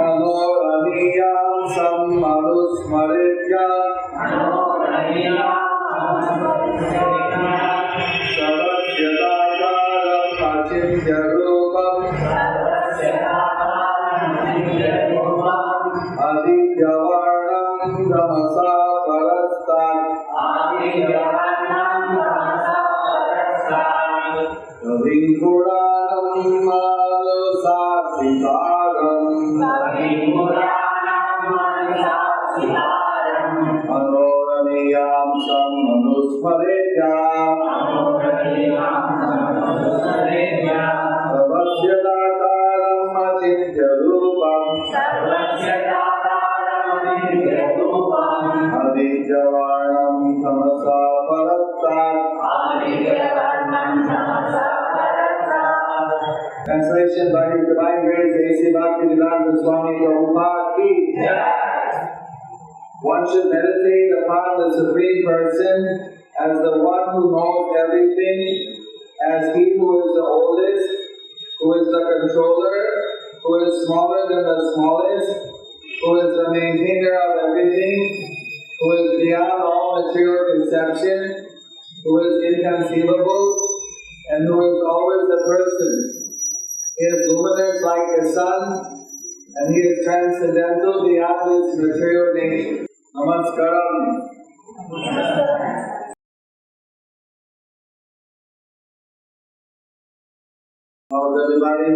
Anoraniyam sammanusmaritya Sarvasyatakaram achintya rupam Adityavarnam tamasa parastat Vinkuranam manusasitaram Anoraniyam sammanusmaritya Sarvasyatakaram achintya rupam Adityavarnam tamasa parastat. Translation by His Divine Grace A.C. Bhaktivedanta Swami Prabhupada ki. One should meditate upon the Supreme Person as the one who knows everything, as He who is the oldest, who is the controller, who is smaller than the smallest, who is the maintainer of everything, who is beyond all material conception, who is inconceivable, and who is always the person. He is luminous like the sun, and He is transcendental beyond this material nature. Namaskaram. How's everybody?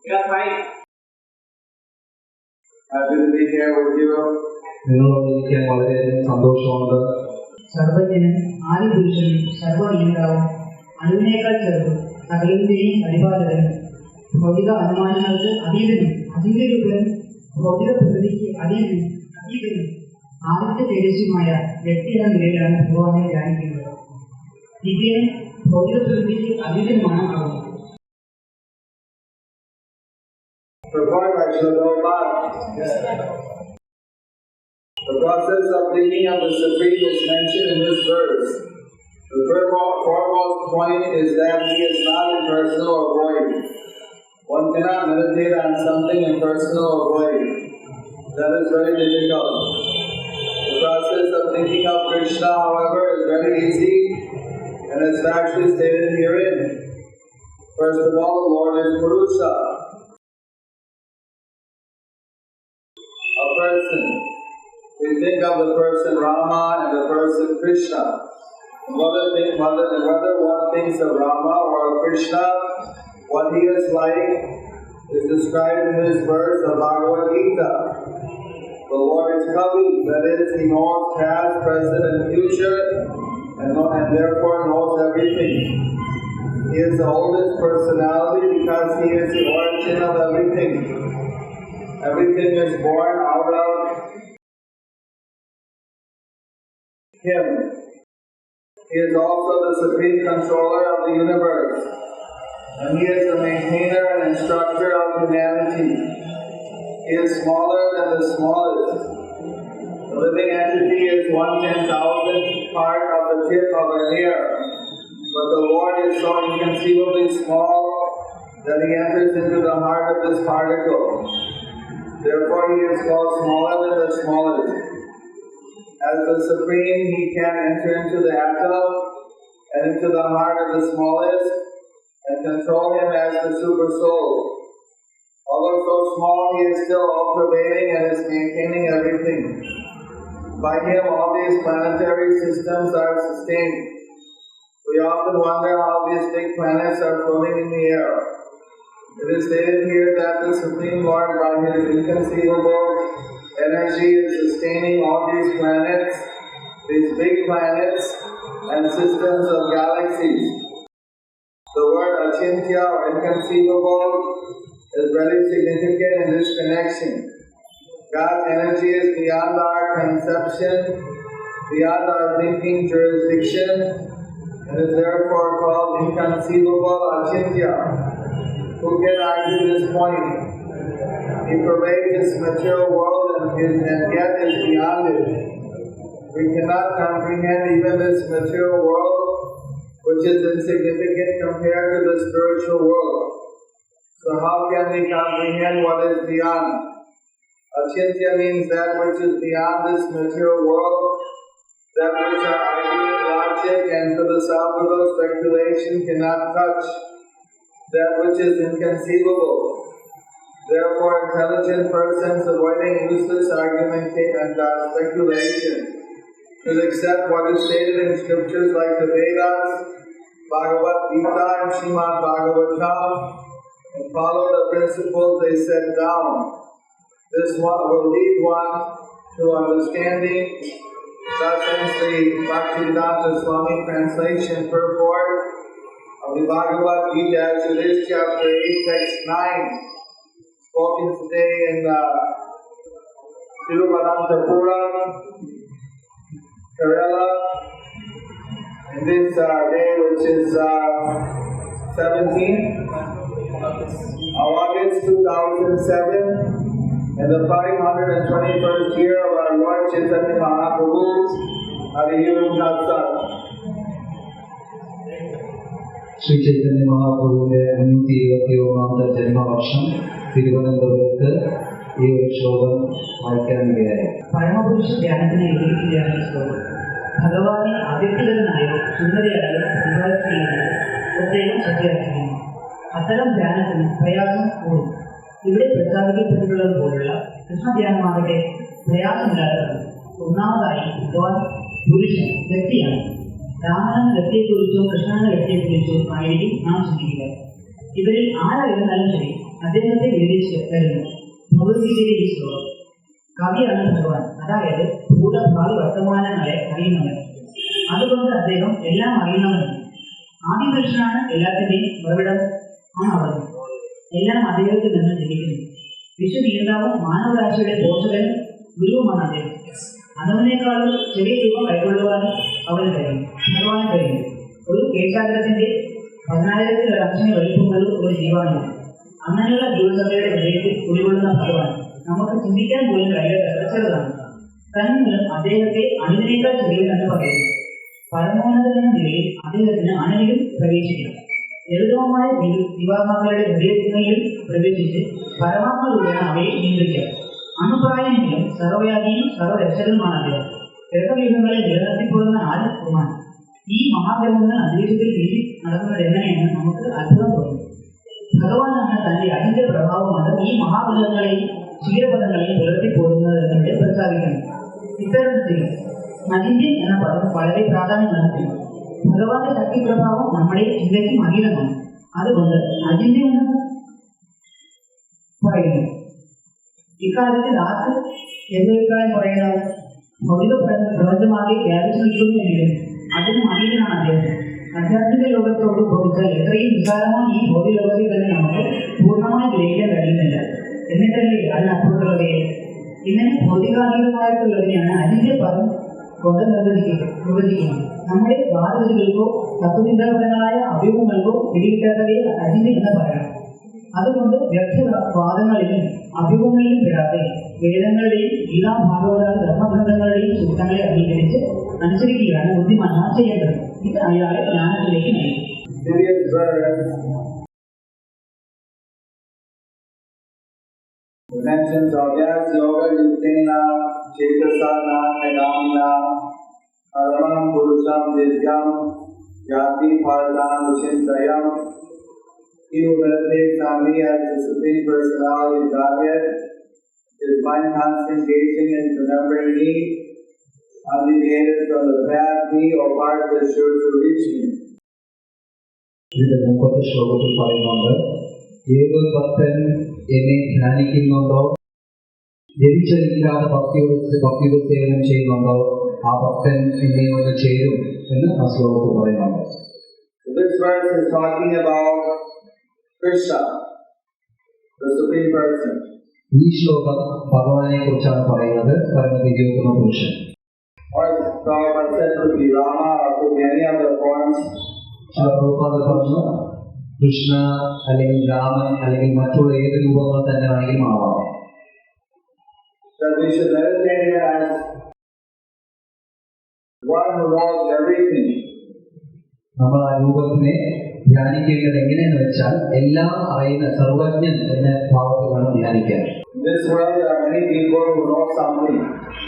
Yes, right. Happy to be here with you. നിങ്ങളോടൊന്നിരിക്കാൻ വളരെയധികം സന്തോഷമുണ്ട്. സർവജ്ഞനും ആദിപുരുഷനും സർവ്വനിയന്താവും അണുവിനേക്കാൾ ചെറുതും സകലത്തിന്റെയും പരിപാലകനും ഭൗതിക അനുമാനങ്ങൾക്ക് അതീതനും അതീതരൂപനും ഭൗതിക പ്രകൃതിക്ക് അതീതനും ആദിത്യ തേജസ്വിയുമായ വ്യക്തി എന്ന നിലയിലാണ് ഭഗവാനെ ധ്യാനിക്കുന്നത്. ദിവ്യനും ഭൗതിക പ്രകൃതിക്ക് അതീതനുമാണ് ആകുന്നത്. The process of thinking of the Supreme is mentioned in this verse. The foremost point is that He is not impersonal or void. One cannot meditate on something impersonal or void. That is very difficult. The process of thinking of Krishna, however, is very easy and is actually stated herein. First of all, the Lord is Purusha, a person. We think of the person Rama and the person Krishna. Whether one thinks of Rama or of Krishna, what he is like is described in this verse of Bhagavad Gita. The Lord is Kavi, that is, He knows past, present, and future, and therefore knows everything. He is the oldest personality because He is the origin of everything. Everything is born out of Him. He is also the supreme controller of the universe, and He is the maintainer and instructor of humanity. He is smaller than the smallest. The living entity is 1/10,000th part of the tip of a hair, but the Lord is so inconceivably small that He enters into the heart of this particle. Therefore, He is called smaller than the smallest. As the Supreme, He can enter into the atom and into the heart of the smallest and control him as the Super Soul. Although so small, He is still all-pervading and is maintaining everything. By Him, all these planetary systems are sustained. We often wonder how these big planets are floating in the air. It is stated here that the Supreme Lord, by His inconceivable energy, is sustaining all these planets, these big planets, and systems of galaxies. The word achintya, or inconceivable, is very significant in this connection. God's energy is beyond our conception, beyond our thinking jurisdiction, and is therefore called inconceivable achintya. Who can argue this point? He pervades this material world and yet is beyond it. We cannot comprehend even this material world which is insignificant compared to the spiritual world. So how can we comprehend what is beyond? Achintya means that which is beyond this material world, that which our ideal logic and philosophical speculation cannot touch, that which is inconceivable. Therefore, intelligent persons avoiding useless argumentation and speculation should accept what is stated in scriptures like the Vedas, Bhagavad Gita and Srimad Bhagavatam, and follow the principles they set down. This one will lead one to understanding. Thus ends the Bhaktivedanta Swami translation purport of the Bhagavad Gita as it is, chapter 8, text 9, spoken today in Tiruvananthapuram, Kerala, and this day, which is 17th of August 2007, and the 521st year of our Lord Chaitanya Mahaprabhu's Hariyum Tatsat. Shri Chaitanya മഹാപ്രഭുവിന്റെ 521 ജന്മവർഷം തിരുവനന്തപുരത്ത് ഈ ഒരു ശ്ലോകം വായിക്കാനിടയായി. പരമപുരുഷ ധ്യാനത്തിന് എഴുതിയിരിക്കുകയാണ് ഈ ശ്ലോകം. ഭഗവാനെ അവ്യക്തനായോ സുന്ദരയായോ വിവാഹിക്കുകയോ പ്രത്യേകം ശ്രദ്ധയാക്കിയിരുന്നു. അത്തരം ധ്യാനത്തിന് പ്രയാസം കൂടും. ഇവിടെ പ്രസ്താവിക്കപ്പെട്ടിട്ടുള്ളതുപോലുള്ള കൃഷ്ണധ്യാനമാകട്ടെ പ്രയാസമില്ലാത്തതാണ്. ഒന്നാമതായി ഭഗവാൻ പുരുഷൻ വ്യക്തിയാണ്. രാമനെന്ന വ്യക്തിയെക്കുറിച്ചോ കൃഷ്ണനെന്ന വ്യക്തിയെക്കുറിച്ചോ ആയിരിക്കും നാം ചിന്തിക്കുക. ഇവരിൽ ആരായിരുന്നാലും ശരി അദ്ദേഹത്തെ വിവരിച്ച് തരുന്നു ഭഗവത്ഗീതയിലെ ഈ ശ്ലോകം. കവിയാണ് ഭഗവാൻ, അതായത് ഭൂതഭാവി വർത്തമാനങ്ങളെ അറിയുന്നവൻ. അതുകൊണ്ട് അദ്ദേഹം എല്ലാം അറിയുന്നവനാണ്. ആദിപുരുഷനാണ്, എല്ലാത്തിൻ്റെയും ഉറവിടം ആണ് അവിടുന്ന്. എല്ലാം അദ്ദേഹത്തിൽ നിന്ന് ജനിക്കുന്നു. വിശ്വനിയന്താവും മാനവരാശിയുടെ പോഷകനും ഗുരുവുമാണ് അദ്ദേഹം. അണുവിനേക്കാളും ചെറിയ രൂപം കൈക്കൊള്ളുവാനും അവന് കഴിയും, ഭഗവാന് കഴിയും. ഒരു കേശാഗ്രത്തിന്റെ 10,000 അക്ഷര വലിപ്പമുള്ള ഒരു ജീവാണുമാണ്. അങ്ങനെയുള്ള ജീവസഭയുടെ ഹൃദയത്തിൽ കുടികൊള്ളുന്ന ഭഗവാൻ നമുക്ക് ചിന്തിക്കാൻ പോലും കഴിയാത്ത ചെറുതാണ്. തന്മൂലം അദ്ദേഹത്തെ അണുവിനേക്കാൾ ചെറിയതെന്ന് പറയുന്നു. പരമോന്നതമെന്ന നിലയിൽ അദ്ദേഹത്തിന് അണുവിലും പ്രവേശിക്കാം. ലളിതമായ ദിവാത്മാക്കളുടെ ഹൃദയത്തിനെയും പ്രവേശിച്ച് പരമാത്മരൂപേണ അവയെ നിയന്ത്രിക്കാം. അണുപ്രായമെങ്കിലും സർവ്വവ്യാപിയും സർവ്വരക്ഷകനുമാണ് അദ്ദേഹം. ഗ്രഹവ്യൂഹങ്ങളെ നിലനിർത്തിക്കൊള്ളുന്ന ആദ്യമാണ്. ഈ മഹാഗ്രഹങ്ങൾ അന്തരീക്ഷത്തിൽ നീതി നടക്കുന്നത് എങ്ങനെയെന്ന് നമുക്ക് അത്ഭുതം തോന്നും. ഭഗവാനാണ് തന്റെ അതിന്റെ പ്രഭാവമാണ് ഈ മഹാഗ്രഹങ്ങളെയും ക്ഷീരപദങ്ങളെയും പുലർത്തിപ്പോരുന്നത് എന്നിവിടെ പ്രസ്താവിക്കണം. ഇത്തരത്തിൽ അജിന്ത്യൻ എന്ന പദം വളരെ പ്രാധാന്യം നൽകുന്നു. ഭഗവാന്റെ ശക്തി പ്രഭാവം നമ്മുടെ ചിന്തയ്ക്കും അതീതമാണ്. അതുകൊണ്ട് അജിന്ത്യൻ എന്ന് പറയുന്നു. ഇക്കാര്യത്തിൽ ആർക്ക് എന്തഭിപ്രായം പറയുന്നത്? ഭൗതിക പ്രപഞ്ചമാകെ വ്യാപിച്ചു നിൽക്കുന്നുവെങ്കിലും അതിന് അതീതനാണ് അദ്ദേഹം. ആധ്യാത്മിക ലോകത്തോട് പോലിച്ചാൽ എത്രയും വിശാലമായ ഈ ഭൗതിക ലോകത്തിൽ തന്നെ നമുക്ക് പൂർണ്ണമായി ഗ്രഹിക്കാൻ കഴിയുന്നില്ല. എന്നിട്ടല്ലേ അതിനപ്പുറത്തുള്ളവയെ ഇങ്ങനെ ഭൗതികാതീതമായിട്ടുള്ളതിനെയാണ് അതിന്റെ പദം കൊണ്ട് നിർവചിക്കുന്നത്. നമ്മുടെ വാദഗതികൾക്കോ തത്വചിന്താപരങ്ങളായ അഭ്യൂഹങ്ങൾക്കോ പിടികിട്ടാത്തവയെ അതിന്റെ എന്ന് പറയണം. അതുകൊണ്ട് വ്യർത്ഥവാദങ്ങളിലും അഭ്യൂഹങ്ങളിലും പെടാതെ വേദങ്ങളുടെയും ഗീതാ ഭാഗവത ധർമ്മഗ്രന്ഥങ്ങളുടെയും സൂത്രങ്ങളെ അംഗീകരിച്ച് അനുസരിക്കുകയാണ് ബുദ്ധിമാന്മാർ ചെയ്യേണ്ടത്. ഇത് അയാളെ ജ്ഞാനത്തിലേക്ക് നയിക്കും. Mentions Avyas Yoga Yuktena Chetasana Namna Paramam Purusham Divyam Yati Pardhan Uchintayam. He who meditates on me as the Supreme Personality of Godhead, his mind constantly engaging in remembering me, undeviated from the path, he or part is sure to reach me. ഇതിന്റെ മുമ്പത്തെ ശ്ലോകത്തിൽ പറയുന്നുണ്ട്, ഏത് ഭക്തൻ എന്നെ ധ്യാനിക്കുന്നുണ്ടോ, ജനിച്ചതില്ലാതെ ഭക്തിയുടെ സേവനം ചെയ്യുന്നുണ്ടോ, ആ ഭക്തൻ എന്നെ ഒന്ന് ചേരും എന്ന് ആ ശ്ലോകത്തിൽ പറയുന്നുണ്ട്. This verse is talking about Krishna, the Supreme Person. ഈ ശ്ലോകം ഭഗവാനെ കുറിച്ചാണ് പറയുന്നത്, പരമദിവ്യോത്തമ പുരുഷൻ. Or said to be Rama or to be any other forms. പറഞ്ഞു കൃഷ്ണ അല്ലെങ്കിൽ രാമൻ അല്ലെങ്കിൽ മറ്റുള്ള ഏത് രൂപങ്ങൾ തന്നെ ആണെങ്കിലും ആവാം. That we should meditate as one who knows everything. നമ്മൾ ആ രൂപത്തിനെ ധ്യാനിക്കേണ്ടത് എങ്ങനെയെന്ന് വെച്ചാൽ എല്ലാം അറിയുന്ന സർവജ്ഞൻ എന്ന ഭാവത്തിൽ വേണം ധ്യാനിക്കാൻ. In this world, there are many people who know something.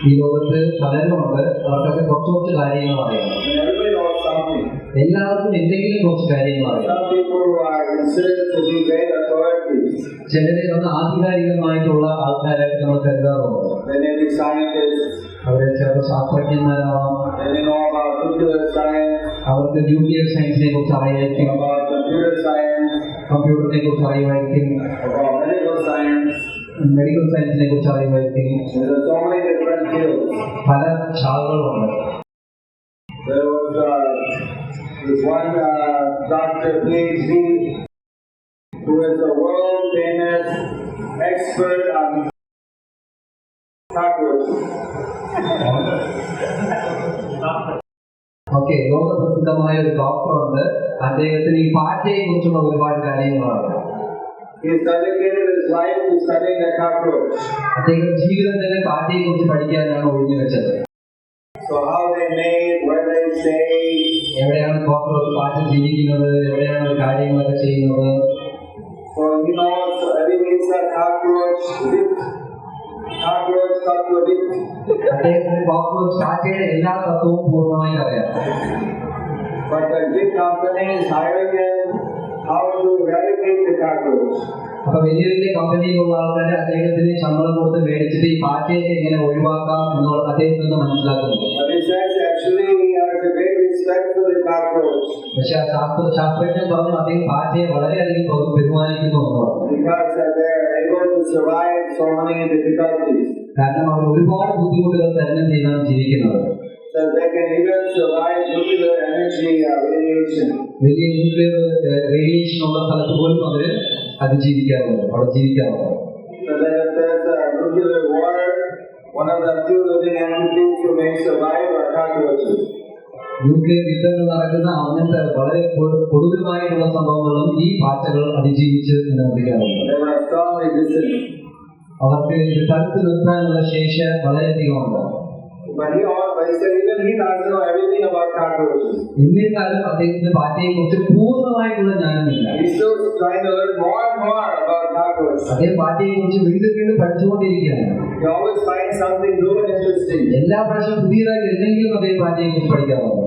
ഈ ലോകത്ത് പലരുമുണ്ട്, അവർക്കൊക്കെ കുറച്ച് കാര്യങ്ങൾ അറിയാം. And everybody knows something. എല്ലാവർക്കും എന്തെങ്കിലും കുറച്ച് കാര്യങ്ങൾ അറിയാം. Some people who are considered to be great authorities. ചിലരെ ഒന്ന് ആധികാരികമായിട്ടുള്ള ആൾക്കാരായിട്ട് നമ്മൾ കരുതാറുണ്ട്. They may be scientists. അവരെ ചിലപ്പോൾ ശാസ്ത്രജ്ഞന്മാരാവാം. They may know about nuclear science. അവർക്ക് ന്യൂക്ലിയർ സയൻസിനെ കുറിച്ച് അറിയായിരിക്കും. About computer science. കമ്പ്യൂട്ടറിനെ കുറിച്ച് അറിയുമായിരിക്കും. About medical science. മെഡിക്കൽ സയൻസിനെ കുറിച്ച് അറിയുമായിരിക്കും. There are so many different fields. പല ശാഖകളുണ്ട്. There was this one Dr. PhD who is a world famous expert on cockroaches. Okay, ലോകപ്രസിദ്ധമായ ഒരു ഡോക്ടറുണ്ട്. അദ്ദേഹത്തിന് ഈ പാറ്റയെ കുറിച്ചുള്ള ഒരുപാട് കാര്യങ്ങളാണ്. He has dedicated his life to studying the cockroach. അദ്ദേഹം ജീവിതം തന്നെ പാറ്റയെ കുറിച്ച് പഠിക്കാനാണ് ഒഴിഞ്ഞു വെച്ചത്. So how they made, where they stay. എവിടെയാണ് പാറ്റ ജീവിക്കുന്നത്, എവിടെയാണ് കാര്യങ്ങളൊക്കെ ചെയ്യുന്നത്. So he knows everything is a cockroach. അദ്ദേഹത്തിന് പാറ്റയുടെ എല്ലാ തത്വവും പൂർണ്ണമായി അറിയാം. But the big companies hiring him how to eradicate the cockroach. അപ്പൊ വലിയ വലിയ കമ്പനിയിലുള്ള ആൾക്കാരെ അദ്ദേഹത്തിന് ശമ്പളം കൊടുത്ത് മേടിച്ചിട്ട് ഈ പാറ്റയെ എങ്ങനെ ഒഴിവാക്കാം എന്നുള്ള അദ്ദേഹത്തിൽ നിന്ന് മനസ്സിലാക്കുന്നു. പക്ഷെ ആ ശാസ്ത്രജ്ഞൻ പറഞ്ഞു അദ്ദേഹം പാറ്റയെ വളരെയധികം ബഹുമാനിക്കുന്നു എന്ന് പറഞ്ഞു. കാരണം അവർ ഒരുപാട് ബുദ്ധിമുട്ടുകൾ തരണം ചെയ്താണ് ജീവിക്കുന്നത്. വലിയ ന്യൂക്ലിയർ റേഡിയേഷൻ ഉള്ള സ്ഥലത്ത് പോലും അവര് അതിജീവിക്കാറുണ്ട്, അവിടെ ജീവിക്കാറുണ്ട്. ന്യൂക്ലിയർ യുദ്ധങ്ങൾ നടക്കുന്ന അങ്ങനത്തെ വളരെ കൊടൂരമായിട്ടുള്ള സംഭവങ്ങളും ഈ പാറ്റകൾ അതിജീവിച്ച് നിലനിൽക്കാറുണ്ട്. അവർക്ക് ഇത് തടുത്തു നിർത്താനുള്ള ശേഷി വളരെയധികമുണ്ട്. എന്നിരുന്നാലും അദ്ദേഹത്തിന് പാറ്റയെ കുറിച്ച് പൂർണ്ണമായിട്ടുള്ള ജ്ഞാനമില്ല. അദ്ദേഹം പാറ്റയെ കുറിച്ച് വീണ്ടും വീണ്ടും പഠിച്ചുകൊണ്ടിരിക്കുകയാണ്. എല്ലാ പ്രാവശ്യം പുതിയതായി എന്തെങ്കിലും അദ്ദേഹം പാറ്റയെ കുറിച്ച് പഠിക്കാറുണ്ട്.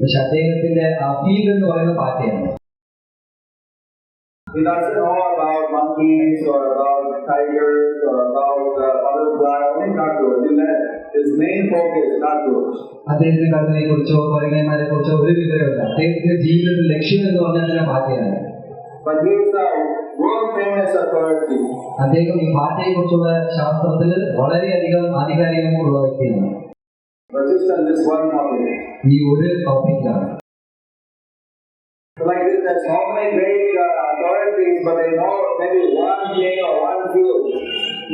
പക്ഷെ അദ്ദേഹത്തിന്റെ ആ ഫീൽഡ് എന്ന് പറയുന്ന പാറ്റയാണ്. He doesn't know about monkeys or about tigers or about other flies, only cockroach. His main focus is cockroach. അദ്ദേഹത്തിന്റെ കടലിനെ കുറിച്ചോ കുരങ്ങന്മാരെ കുറിച്ചോ ഒരു വിവരമില്ല. അദ്ദേഹത്തിന്റെ ജീവിതത്തിൽ ലക്ഷ്യം എന്ന് പറഞ്ഞാൽ പാറ്റയാണ്. But he is a world famous authority. അദ്ദേഹം ഈ പാറ്റയെ കുറിച്ചുള്ള ശാസ്ത്രത്തിൽ വളരെയധികം ആധികാരികമുള്ള വ്യക്തിയാണ്. But just on this one topic. ഈ ഒരു ടോപ്പിക്കാണ്. Like this, there's so many great authorities, but they know maybe one thing or one field.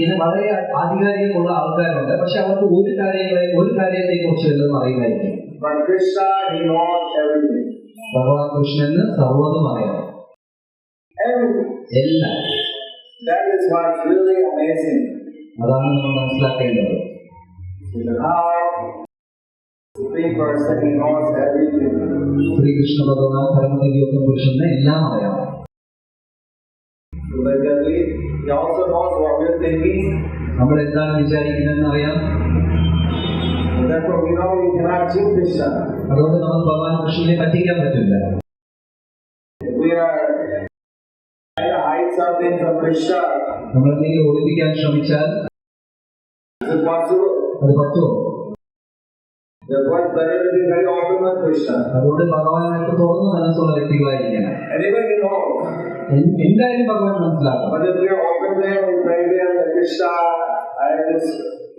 ഇത് വളരെ ആധികാരികമുള്ള ആൾക്കാരുണ്ട്, പക്ഷെ അവർക്ക് ഒരു കാര്യത്തെ കുറിച്ച് എല്ലാം അറിയില്ലായിരിക്കും. But Krishna, he knows everything. ഭഗവാൻ കൃഷ്ണന് സർവ്വതും അറിയാം. Everything. എല്ലാം. That is what's really amazing. അതാണ് നമ്മൾ മനസ്സിലാക്കേണ്ടത്. How Supreme Person, he knows everything. Sreekrishna ഭഗവാൻ പരമദിവ്യോത്തമ പുരുഷന് എല്ലാം അറിയാം. He also knows what we're thinking. നമ്മൾ എന്താണ് വിചാരിക്കുന്നതെന്ന് അറിയാം. Therefore, we know we cannot cheat Krishna. അതുകൊണ്ട് നമുക്ക് ഭഗവാൻ കൃഷ്ണനെ പറ്റിക്കാൻ പറ്റില്ല. We are trying to hide something from Krishna. നമ്മൾ എന്തെങ്കിലും ഒളിപ്പിക്കാൻ ശ്രമിച്ചാൽ അത് പറ്റുമോ? Therefore, it's better to be very open with Krishna. അതുകൊണ്ട് ഭഗവാനായിട്ട് തുറന്നു മനസ്സുള്ള വ്യക്തികളായിരിക്കണം. Anybody knows. എന്തായാലും ഭഗവാൻ മനസ്സിലാക്കാം. But if we are open to him, we pray to him that Krishna, I have this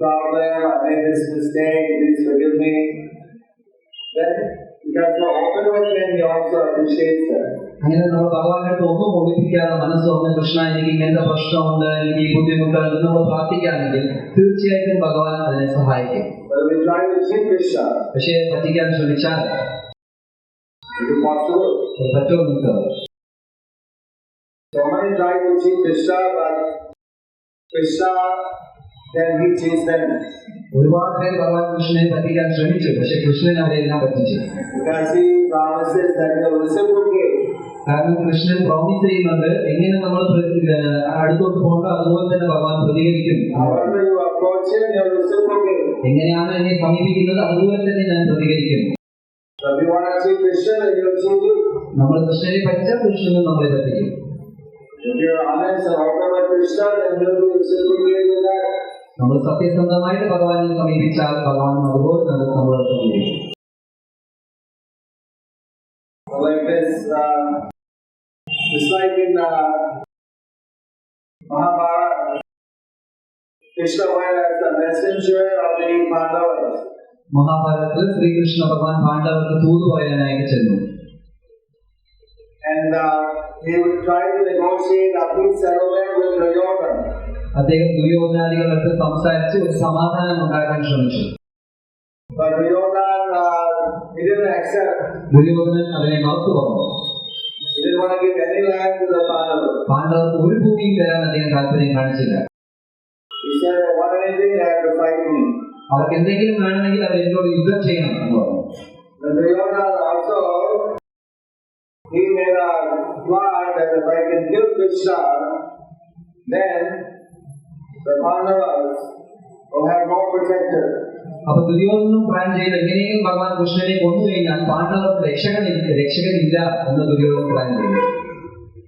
problem, I made this mistake, please forgive me. Then, because we are open with him, he also appreciates that. അങ്ങനെ നമ്മൾ ഭഗവാനായിട്ട് ഒന്നും ഒളിപ്പിക്കാതെ മനസ്സ് തുറന്ന് കൃഷ്ണ എനിക്ക് ഇങ്ങനത്തെ പ്രശ്നമുണ്ട്, എനിക്ക് ഈ ബുദ്ധിമുട്ടുണ്ട് നമ്മൾ പ്രാർത്ഥിക്കുകയാണെങ്കിൽ തീർച്ചയായിട്ടും ഭഗവാൻ അതിനെ സഹായിക്കും. പക്ഷേ പറ്റിക്കാൻ ശ്രമിച്ചാൽ പറ്റുമോ നിങ്ങൾക്ക്? So many try to cheat Krishna, but Krishna then he chased them. ഒരുപാട് പേര് ഭഗവാൻ കൃഷ്ണനെ പറ്റിക്കാൻ ശ്രമിച്ചു, പക്ഷെ കൃഷ്ണൻ അവരെല്ലാം പറ്റിച്ചു. Because he promises that he will reciprocate. കാരണം കൃഷ്ണൻ പ്രോമിസ് ചെയ്യുന്നുണ്ട്, എങ്ങനെ നമ്മൾ അടുത്തോട്ട് പോകണ്ട അതുപോലെ തന്നെ ഭഗവാൻ പ്രതികരിക്കും. However you approach him, he will reciprocate. എങ്ങനെയാണ് എന്നെ സമീപിക്കുന്നത് അതുപോലെ തന്നെ ഞാൻ പ്രതികരിക്കും. So if you want to see Krishna, he will see you. നമ്മൾ കൃഷ്ണനെ പറ്റിച്ചാൽ കൃഷ്ണനും നമ്മളെ പറ്റിക്കും. If you are honest and open with Krishna, then he will reciprocate with that. നമ്മൾ സത്യസന്ധമായിട്ട് ഭഗവാനെ സമീപിച്ചാൽ ഭഗവാൻ അതുപോലെ തന്നെ നമ്മളെ സമീപിക്കും. Like this, just like in Mahabharata, Krishna went as the messenger of the Pandavas. മഹാഭാരതത്തിൽ ശ്രീകൃഷ്ണ ഭഗവാൻ പാണ്ഡവർക്ക് തൂത് പറയാനായിട്ട് ചെന്നു. And he would try to negotiate a peace settlement with Duryodhana. അദ്ദേഹം ദുര്യോധനാദികളടുത്ത് സംസാരിച്ച് ഒരു സമാധാനം ഉണ്ടാക്കാൻ ശ്രമിച്ചു. But Duryodhana, he didn't accept. Duryodhanan അതിനെ മറുത്തു പറഞ്ഞു. He didn't want to give any land to the Pandavas. പാണ്ഡവർക്ക് ഒരു ഭൂമിയും തരാൻ അദ്ദേഹം താല്പര്യം കാണിച്ചില്ല. He said, "I want anything, they have to fight me." അവർക്ക് എന്തെങ്കിലും വേണമെങ്കിൽ അവർ എന്നോട് യുദ്ധം ചെയ്യണം എന്ന് പറഞ്ഞു. But Duryodhana also, he made a plot that if I can kill Krishna, then the Pandavas will have no protector. അപ്പൊ ദുര്യോധനും പ്ലാൻ ചെയ്ത് എങ്ങനെയെങ്കിലും ഭഗവാൻ കൃഷ്ണനെ കൊണ്ടുകഴിഞ്ഞാൽ പാണ്ഡവർക്ക് രക്ഷകനില്ല എന്ന് ദുര്യോധനൻ പ്ലാൻ ചെയ്തു.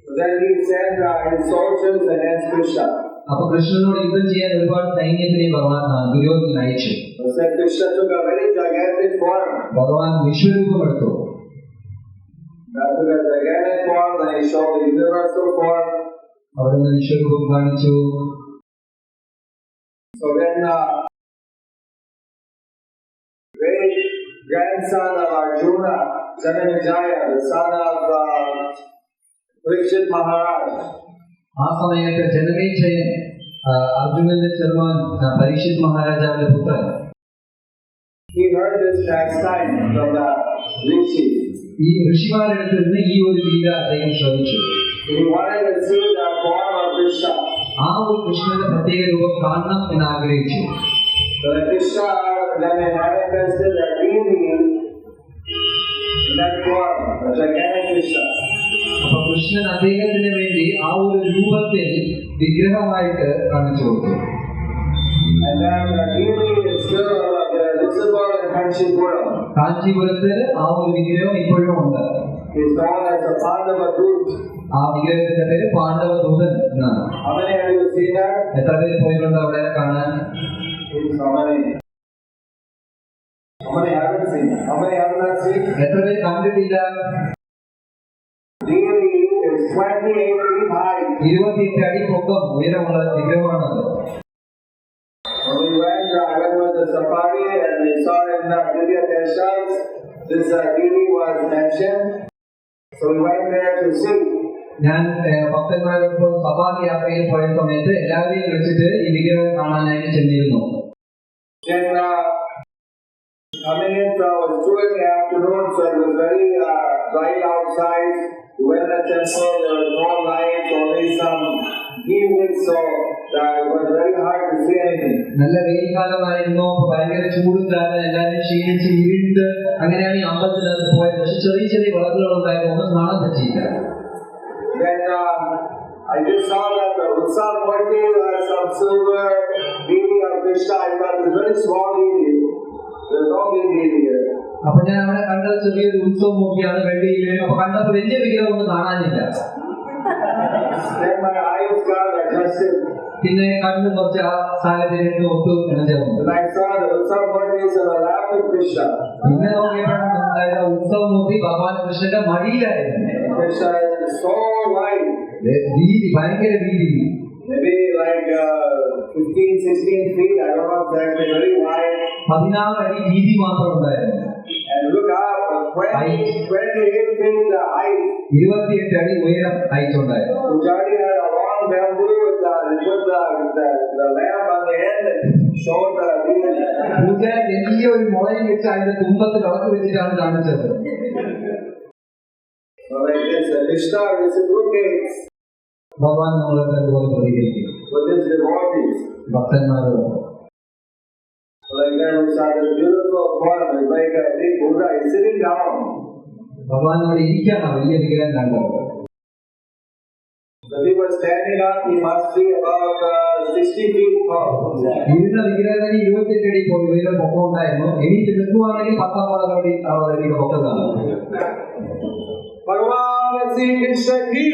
So then he sent his soldiers against Krishna. അപ്പൊ കൃഷ്ണനോട് യുദ്ധം ചെയ്യാൻ ഒരുപാട് സൈന്യത്തിനെ ഭഗവാൻ ദുര്യോധനൻ അയച്ചു. So said Krishna took a very gigantic form. ഭഗവാൻ വിശ്വരൂപം എടുത്തു. That took a gigantic form, and he showed the universal form. അവിടുന്ന് വിശ്വരൂപം കാണിച്ചു. So then great grandson of Arjuna, Janamejaya, the son of Parikshit Maharaj. ആ സമയത്ത് ജനമേജയൻ അർജുനന്റെ ചെറുമകൻ പരീക്ഷിത് മഹാരാജാവിന്റെ പുത്രൻ. He heard this pastime from the rishis. ഈ ഋഷിമാരെടുത്ത് നിന്ന് ഈ ഒരു ലീല അദ്ദേഹം ശ്രമിച്ചു. He wanted to see the form of Krishna. ആ ഒരു കൃഷ്ണന്റെ പ്രത്യേക രൂപം കാണണം എന്ന് ആഗ്രഹിച്ചു. So the Krishna then manifested that deity in that form, the gigantic Krishna. അപ്പൊ കൃഷ്ണൻ അദ്ദേഹത്തിന് വേണ്ടി ആ ഒരു രൂപത്തിൽ വിഗ്രഹമായിട്ട് കാണിച്ചു കൊടുത്തു. And then the deity is still visible in Kanchipuram. കാഞ്ചീപുരത്തിൽ ആ ഒരു വിഗ്രഹം ഇപ്പോഴും ഉണ്ട്. He is known as the Pandava Dut. ആ വിഗ്രഹത്തിന്റെ പേര് പാണ്ഡവ ദൂതൻ എന്നാണ്. How many have you seen that? എത്ര പേര് പോയിട്ടുണ്ട് അവിടെ കാണാൻ? How many? How many haven't seen it? How many have not seen it? എത്ര പേര് കണ്ടിട്ടില്ല? Deity is 28 feet high. 28 അടി പൊക്കം ഉയരമുള്ള വിഗ്രഹമാണത്. When we went, I went with the safari and we saw in the Divya Deshas, this deity was mentioned. So we went there to see. ഞാൻ ഭക്തന്മാരോടൊപ്പം safari യാത്രയിൽ പോയ സമയത്ത് എല്ലാവരെയും വിളിച്ചിട്ട് ഈ വിഗ്രഹം കാണാനായിട്ട് ചെന്നിരുന്നു. Then coming in, it was 2 in the afternoon, so it was very bright outside. We went to the temple, there was no light, only some heat, so it was very hard to see anything. നല്ല വെയിൽക്കാലമായിരുന്നു, ഭയങ്കര ചൂടും കാരണം എല്ലാവരും ക്ഷീണിച്ച് ഇരുണ്ട് അങ്ങനെയാണ് ഈ അമ്പലത്തിനകത്ത് പോയത്. പക്ഷെ ചെറിയ ചെറിയ വിളക്കുകൾ ഉണ്ടായിരുന്നു, ഒന്നും കാണാൻ പറ്റിയില്ല. Then I just saw that the Utsav Murti has some silver deity of Krishna. I thought it was very small deity. There is no big deity here. അപ്പൊ ഞാൻ അവിടെ കണ്ടത് ചെറിയൊരു ഉത്സവം നോക്കിയാണ് വെള്ളിയില്. അപ്പൊ കണ്ടപ്പോ വലിയ വിഗ്രഹം ഒന്നും കാണാനില്ല. Then my eyes got adjusted. പിന്നെ കണ്ണും കുറച്ച് ആ സാഹചര്യത്തിന് ഒത്തു എന്ന് ചേർന്നു. When I saw the Utsav Murti is on the lap of Krishna. പിന്നെ നോക്കിയപ്പോഴാണ് മനസ്സിലായത് ഉത്സവമൂർത്തി ഭഗവാൻ കൃഷ്ണന്റെ മടിയിലായിരുന്നു. Krishna is so wide. വീതി, ഭയങ്കര വീതി. Maybe like 15-16 feet, I don't know exactly, very wide. 16 അടി വീതി മാത്രം ഉണ്ടായിരുന്നു. And look up, 28 feet height. 28 അടി ഉയരം ഹൈറ്റ് ഉണ്ടായിരുന്നു. Pujari had a long bamboo with the lamp on the end and showed the deity. പൂജാരി വലിയ ഒരു മുളയിൽ വെച്ച് അതിന്റെ തുമ്പത്ത് വിളക്ക് വെച്ചിട്ടാണ് കാണിച്ചത്. So like this, Krishna reciprocates. ഭഗവാൻ നമ്മളെ അതുപോലെ പ്രതികരിക്കും. with his devotees. ഭക്തന്മാരോട് Like that, we saw this beautiful form, it's like a big Buddha, he's sitting down. ഭഗവാൻ അവിടെ ഇരിക്കുകയാണ്, വലിയ വിഗ്രഹം കണ്ടത്. If he was standing up, he must be about 60 feet tall. ഇരുന്ന വിഗ്രഹത്തിന് 28 അടി ഉയരം പൊക്കം ഉണ്ടായിരുന്നു. എനിക്ക് നിൽക്കുവാണെങ്കിൽ 19 അടി 60 അടിയുടെ പൊക്കം കാണും. Bhagavan Sri Krishna ki.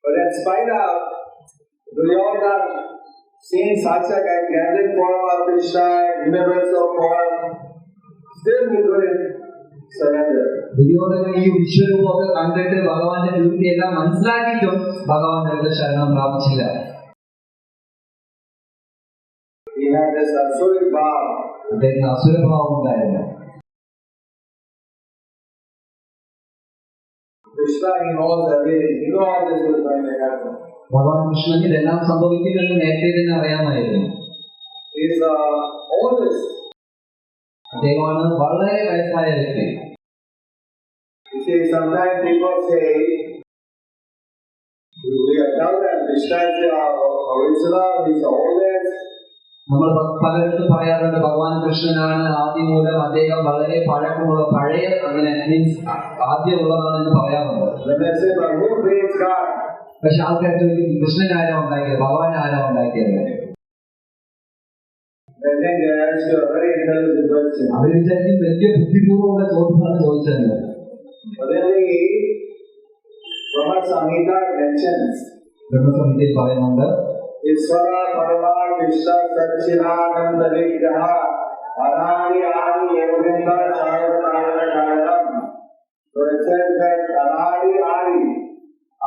But in spite of Duryodhana seeing such a gigantic form of Krishna, universal form, still he couldn't surrender. Duryodhanan ഈ വിശ്വരൂപമൊക്കെ കണ്ടിട്ട് ഭഗവാന്റെ കീർത്തിയെല്ലാം മനസ്സിലാക്കിയിട്ടും ഭഗവാന്റെ ശരണം പ്രാപിച്ചില്ല. He had this asuric bhav. അദ്ദേഹത്തിന് അസുരഭാവം ഉണ്ടായിരുന്നു. Krishna, he knows everything. He knows all this is going to happen. ഭഗവാൻ കൃഷ്ണന് ഇതെല്ലാം സംഭവിക്കുമെന്ന് നേരത്തെ തന്നെ അറിയാമായിരുന്നു. He is the oldest. അദ്ദേഹമാണ് വളരെ വയസ്സായ വ്യക്തി. You see, sometimes people say, we are told that Krishna is the original, he is the oldest. നമ്മൾ പലയിടത്തും പറയാറുണ്ട് ഭഗവാൻ കൃഷ്ണനാണ് ആദ്യമൂലം, അദ്ദേഹം വളരെ പഴക്കമുള്ള പഴയ അങ്ങനെ മീൻസ് ആദ്യമുള്ളതാണെന്ന് പറയാറുണ്ട്. പക്ഷെ ആൾക്കാർ ചോദിക്കും കൃഷ്ണൻ ആരാ ഉണ്ടാക്കിയത്, ഭഗവാൻ ആരാ ഉണ്ടാക്കിയത്? അവർ വിചാരിക്കും വലിയ ബുദ്ധിപൂർവ്വമുള്ള ചോദ്യമാണ് ചോദിച്ചത്. ബ്രഹ്മസംഹിതയിൽ പറയുന്നുണ്ട് ഈശ്വര പരമാ കൃഷ്ണ സച്ചിദാനന്ദ വിഗ്രഹ അനാദി ആദി യോഗേന്ദ്ര സാധന കാരണം. So it says that Anadi Adi.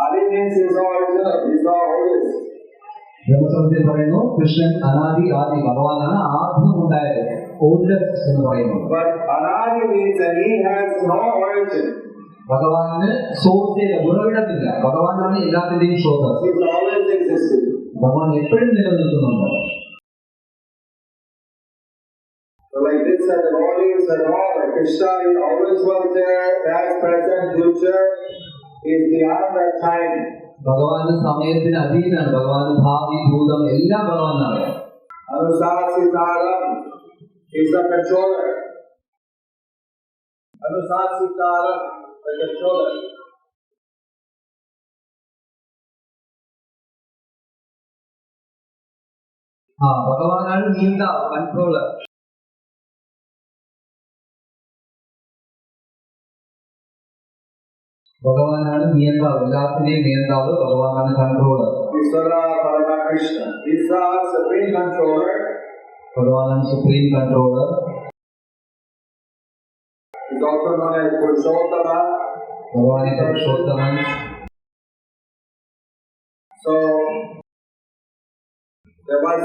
Adi means he is the original, he is the oldest. ബ്രഹ്മസംഹിതയിൽ പറയുന്നു കൃഷ്ണൻ അനാദി ആദി, ഭഗവാനാണ് ആദ്യം ഉണ്ടായത്, ഓൾഡസ്റ്റ് എന്ന് പറയുന്നു. But Anadi means that he has no origin. ഭഗവാന് സോഴ്സില്ല, ഉറവിടമില്ല. ഭഗവാനാണ് എല്ലാത്തിന്റെയും സ്രോതസ്. He has always existed. ഭഗവാൻ എപ്പോഴും നിലനിൽക്കുന്നുണ്ട്. So like this, the devotees and all, like Krishna, he always was there, past, present, future, he is beyond that time. ഭഗവാന് സമയത്തിന് അതീതനാണ്. ഭഗവാന് ഭാവി ഭൂതം എല്ലാം ഭഗവാനാണ്. Anusasitaram is the controller. Anusasitaram, the controller. ഭഗവാനാണ് നിയന്താവ്, കൺട്രോളർ. ഭഗവാനാണ് നിയന്താവ്, എല്ലാത്തിന്റെയും നിയന്താവ് ഭഗവാനാണ്, കൺട്രോളർ. ഭഗവാനാണ് സുപ്രീം കൺട്രോളർ. ഭഗവാനെ Purushothaman. So there was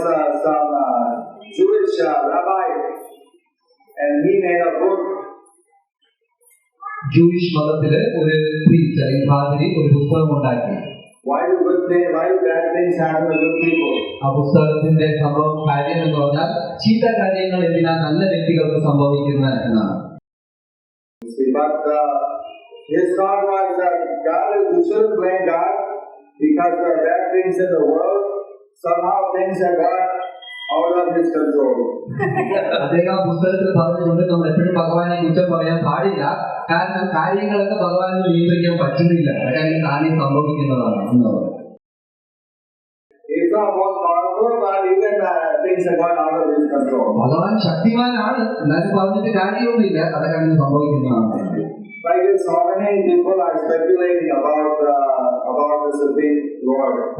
some Jewish rabbi, and he made a book. Jewish മതത്തില് ഒരു പ്രീച്ചർ അല്ലെങ്കിൽ പാതിരി ഒരു പുസ്തകം ഉണ്ടാക്കി. Why do bad things happen to good people? ആ പുസ്തകത്തിന്റെ സംഭവം കാര്യം എന്ന് പറഞ്ഞാൽ ചീത്ത കാര്യങ്ങൾ എന്തിനാ നല്ല വ്യക്തികൾക്ക് സംഭവിക്കുന്നത് എന്നാണ്. But his thought was that you shouldn't blame God because there are bad things in the world. Somehow things have got out of his control. അദ്ദേഹം പുസ്തകത്തിൽ പറഞ്ഞുകൊണ്ട് നമ്മൾ എപ്പോഴും ഭഗവാനെ കുറ്റം പറയാൻ പാടില്ല, കാരണം കാര്യങ്ങളൊക്കെ ഭഗവാനെ നിയന്ത്രിക്കാൻ പറ്റുന്നില്ല, കാര്യം താനേ സംഭവിക്കുന്നതാണ് എന്നത്. ഭഗവാൻ ശക്തിമാനാണ്, എന്നാലും പറഞ്ഞിട്ട് കാര്യമൊന്നുമില്ല, അതൊക്കെ അങ്ങനെ സംഭവിക്കുന്നതാണ്.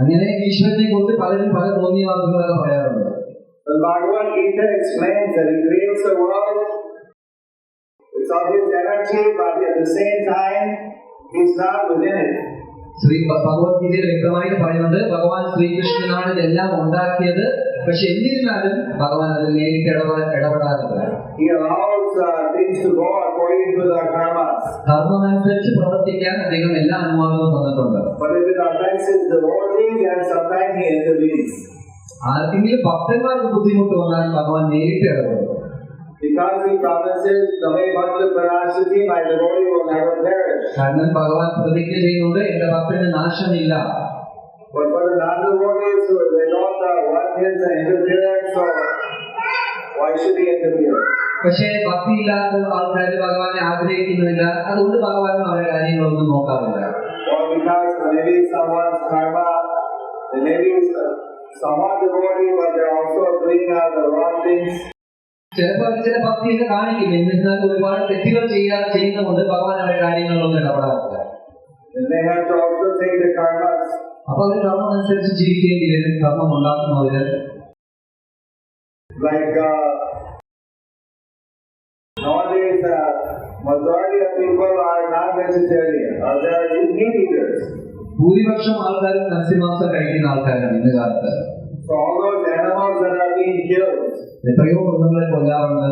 അങ്ങനെ ഈശ്വരനെ കുറിച്ച് പലരും പല തോന്നിയവാദങ്ങളൊക്കെ പറയാറുണ്ട്. The Bhagavad Gita explains that he creates the world. It's of his energy, but at the same time, he's not within it. ഭഗവത്ഗീതയിൽ വ്യക്തമായിട്ട് പറയുന്നുണ്ട് ഭഗവാൻ ശ്രീകൃഷ്ണനാണ് ഇതെല്ലാം ഉണ്ടാക്കിയത്, പക്ഷെ എന്നിരുന്നാലും ഭഗവാൻ അതിൽ നേരിട്ട് ഇടപെടാറില്ല. He allows things to go according to the karmas. കർമ്മമനുസരിച്ച് പ്രവർത്തിക്കാൻ അദ്ദേഹം എല്ലാ അനുവാദവും തന്നിട്ടുണ്ട്. But if it affects his devotees, then sometimes he intervenes. ആർക്കെങ്കിലും ഭക്തന്മാർക്ക് ബുദ്ധിമുട്ട് വന്നാൽ ഭഗവാൻ നേരിട്ട് ഇടപെടും. Because he promises, Tame Bhakta Parashati, my devotee will never perish. കാരണം ഭഗവാൻ പ്രതിജ്ഞ ചെയ്യുന്നുണ്ട് എന്റെ ഭക്തന് നാശമില്ല. But for the non-devotees, they don't want his interference, so why should he interfere? പക്ഷേ ഭക്തിയില്ലാത്ത ആൾക്കാർ ഭഗവാനെ ആഗ്രഹിക്കുന്നില്ല, അതുകൊണ്ട് ഭഗവാൻ അവരുടെ കാര്യങ്ങളൊന്നും നോക്കാറില്ല. Or because maybe someone's karma, they may be somewhat devotee, but they're also doing the wrong things. ചിലപ്പോൾ ചില ഭക്തിയൊക്കെ കാണിക്കും, എന്നിരുന്നാൽ ഒരുപാട് തെറ്റുകൾ ചെയ്യുന്നതുകൊണ്ട് ഭഗവാൻ അവരുടെ കാര്യങ്ങളിലൊന്നും ഇടപെടാറില്ല. They have to also take the karmas. അപ്പൊ അവർ കർമ്മം അനുസരിച്ച് ജീവിക്കേണ്ടി വരും, കർമ്മം ഉണ്ടാക്കുന്നവര്. Like nowadays, majority of people are not vegetarian, or they are meat eaters. ഭൂരിപക്ഷം ആൾക്കാരും മത്സ്യമാംസം കഴിക്കുന്ന ആൾക്കാരാണ് ഇന്ന് കാലത്ത്. So all those animals that are being killed, എത്രയോ മൃഗങ്ങളെ കൊല്ലാറുണ്ട്.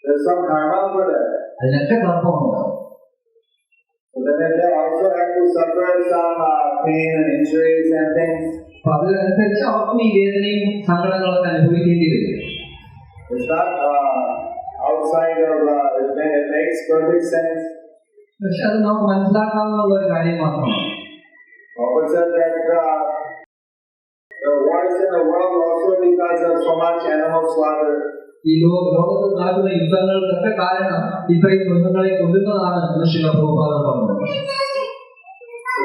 there's some karma for that. അതിനൊക്കെ കർമ്മമുണ്ട്. So then they also have to suffer some pain and injuries and things. അപ്പൊ അതിനനുസരിച്ച് അവർക്കും ഈ വേദനയും സങ്കടങ്ങളൊക്കെ അനുഭവിക്കേണ്ടി വരും. It's not outside of it makes perfect sense. പക്ഷെ അത് നമുക്ക് മനസ്സിലാക്കാവുന്ന ഒരു കാര്യം മാത്രമാണ്. Prabhupada said that the wars in the world also because of so much animal slaughter. ഈ ലോകത്ത് നടക്കുന്ന യുദ്ധങ്ങൾക്കൊക്കെ കാരണം ഇത്രയും മൃഗങ്ങളെ കൊല്ലുന്നതാണ് എന്ന് ശ്രീല പ്രഭുപാദ പറഞ്ഞത്.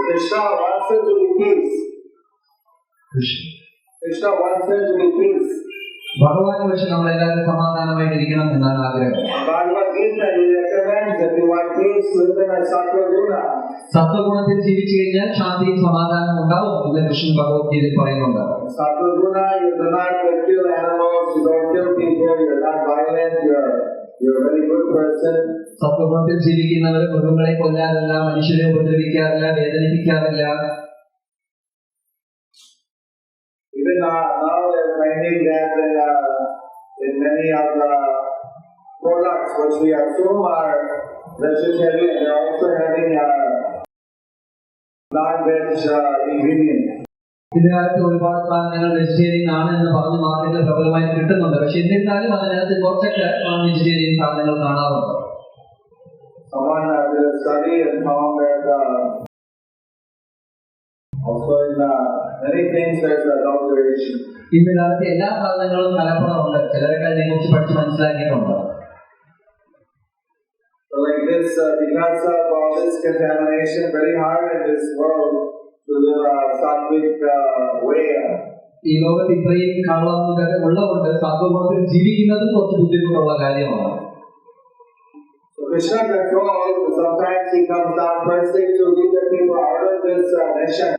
Krishna wants there to be peace. Krishna wants there to be peace. ഭഗവാനെ വെച്ച് നമ്മളെല്ലാവരും സമാധാനമായിട്ടിരിക്കണം എന്നാണ് ആഗ്രഹം. Bhagavad Gita recommends that you want peace live in a sattva guna. സത്വഗുണത്തിൽ ജീവിച്ചു കഴിഞ്ഞാൽ ശാന്തിയും സമാധാനവും ഉണ്ടാവും എന്ന് കൃഷ്ണൻ ഭഗവത്ഗീതയിൽ പറയുന്നുണ്ട്. Sattva guna, you do not kill animals, you don't kill people, you are not violent, you are a very good person. സത്വഗുണത്തിൽ ജീവിക്കുന്നവർ മൃഗങ്ങളെ കൊല്ലാറില്ല, മനുഷ്യരെ ഉപദ്രവിക്കാറില്ല, വേദനിപ്പിക്കാറില്ല. Even now they are finding that in many of the products which we assume are vegetarian, they are also having non-veg ingredients. ഇതിനകത്ത് ഒരുപാട് സാധനങ്ങൾ vegetarian ആണ് എന്ന് പറഞ്ഞ് മാർക്കറ്റിൽ പ്രബലമായി കിട്ടുന്നുണ്ട്. പക്ഷെ എന്നിരുന്നാലും അതിനകത്ത് കുറച്ചൊക്കെ നോൺ വെജിറ്റേറിയൻ സാധനങ്ങൾ കാണാറുണ്ട്. Someone did a study and found that also in many things there's adulteration. ഇന്ന് കാലത്ത് എല്ലാ സാധനങ്ങളും കലപ്പണമുണ്ട്. ചിലരൊക്കെ അതിനെക്കുറിച്ച് പഠിച്ച് മനസ്സിലാക്കിയിട്ടുണ്ട്. So like this, because of all this contamination, very hard in this world to live a sattvic way. ഈ ലോകത്ത് ഇത്രയും കള്ളം ഇതൊക്കെ ഉള്ളതുകൊണ്ട് സത്വഗുണത്തിൽ ജീവിക്കുന്നതും കുറച്ച് ബുദ്ധിമുട്ടുള്ള കാര്യമാണ്. So Krishna controls, sometimes he comes down firstly to lead the people out of this mission.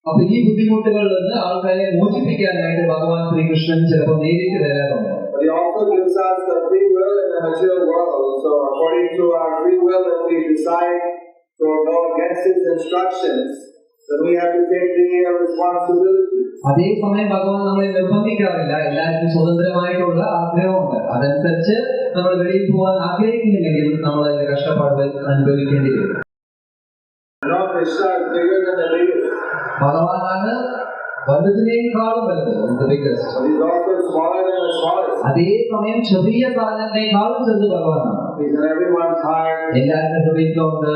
അപ്പൊ ഈ ബുദ്ധിമുട്ടുകളിൽ നിന്ന് ആൾക്കാരെ മോചിപ്പിക്കാനായിട്ട് ഭഗവാൻ ശ്രീകൃഷ്ണൻ ചിലപ്പോൾ നേരിട്ട് വരാറുണ്ട്. But he also gives us the free will in the material world. So according to our free will, if we decide to go against his instructions, then we have to take the responsibility. അതേസമയം ഭഗവാൻ നമ്മളെ നിർബന്ധിക്കാറില്ല. എല്ലാവർക്കും സ്വതന്ത്രമായിട്ടുള്ള ആഗ്രഹമുണ്ട്. അതനുസരിച്ച് നമ്മൾ വെളിയിൽ പോകാൻ ആഗ്രഹിക്കുന്നില്ലെങ്കിൽ നമ്മൾ അതിന്റെ കഷ്ടപ്പാടുകൾ അനുഭവിക്കേണ്ടി വരും. Krishna is bigger than the biggest. ഭഗവാനാണ് വലുതിനേക്കാളും വലുത്. But he's also smaller than the smallest. അതേസമയം ചെറിയ സാധനത്തെക്കാളും ചെറുത് ഭഗവാനാണ്. He's in everyone's heart. എല്ലാവരുടെ ഹൃദയത്തിലുണ്ട്,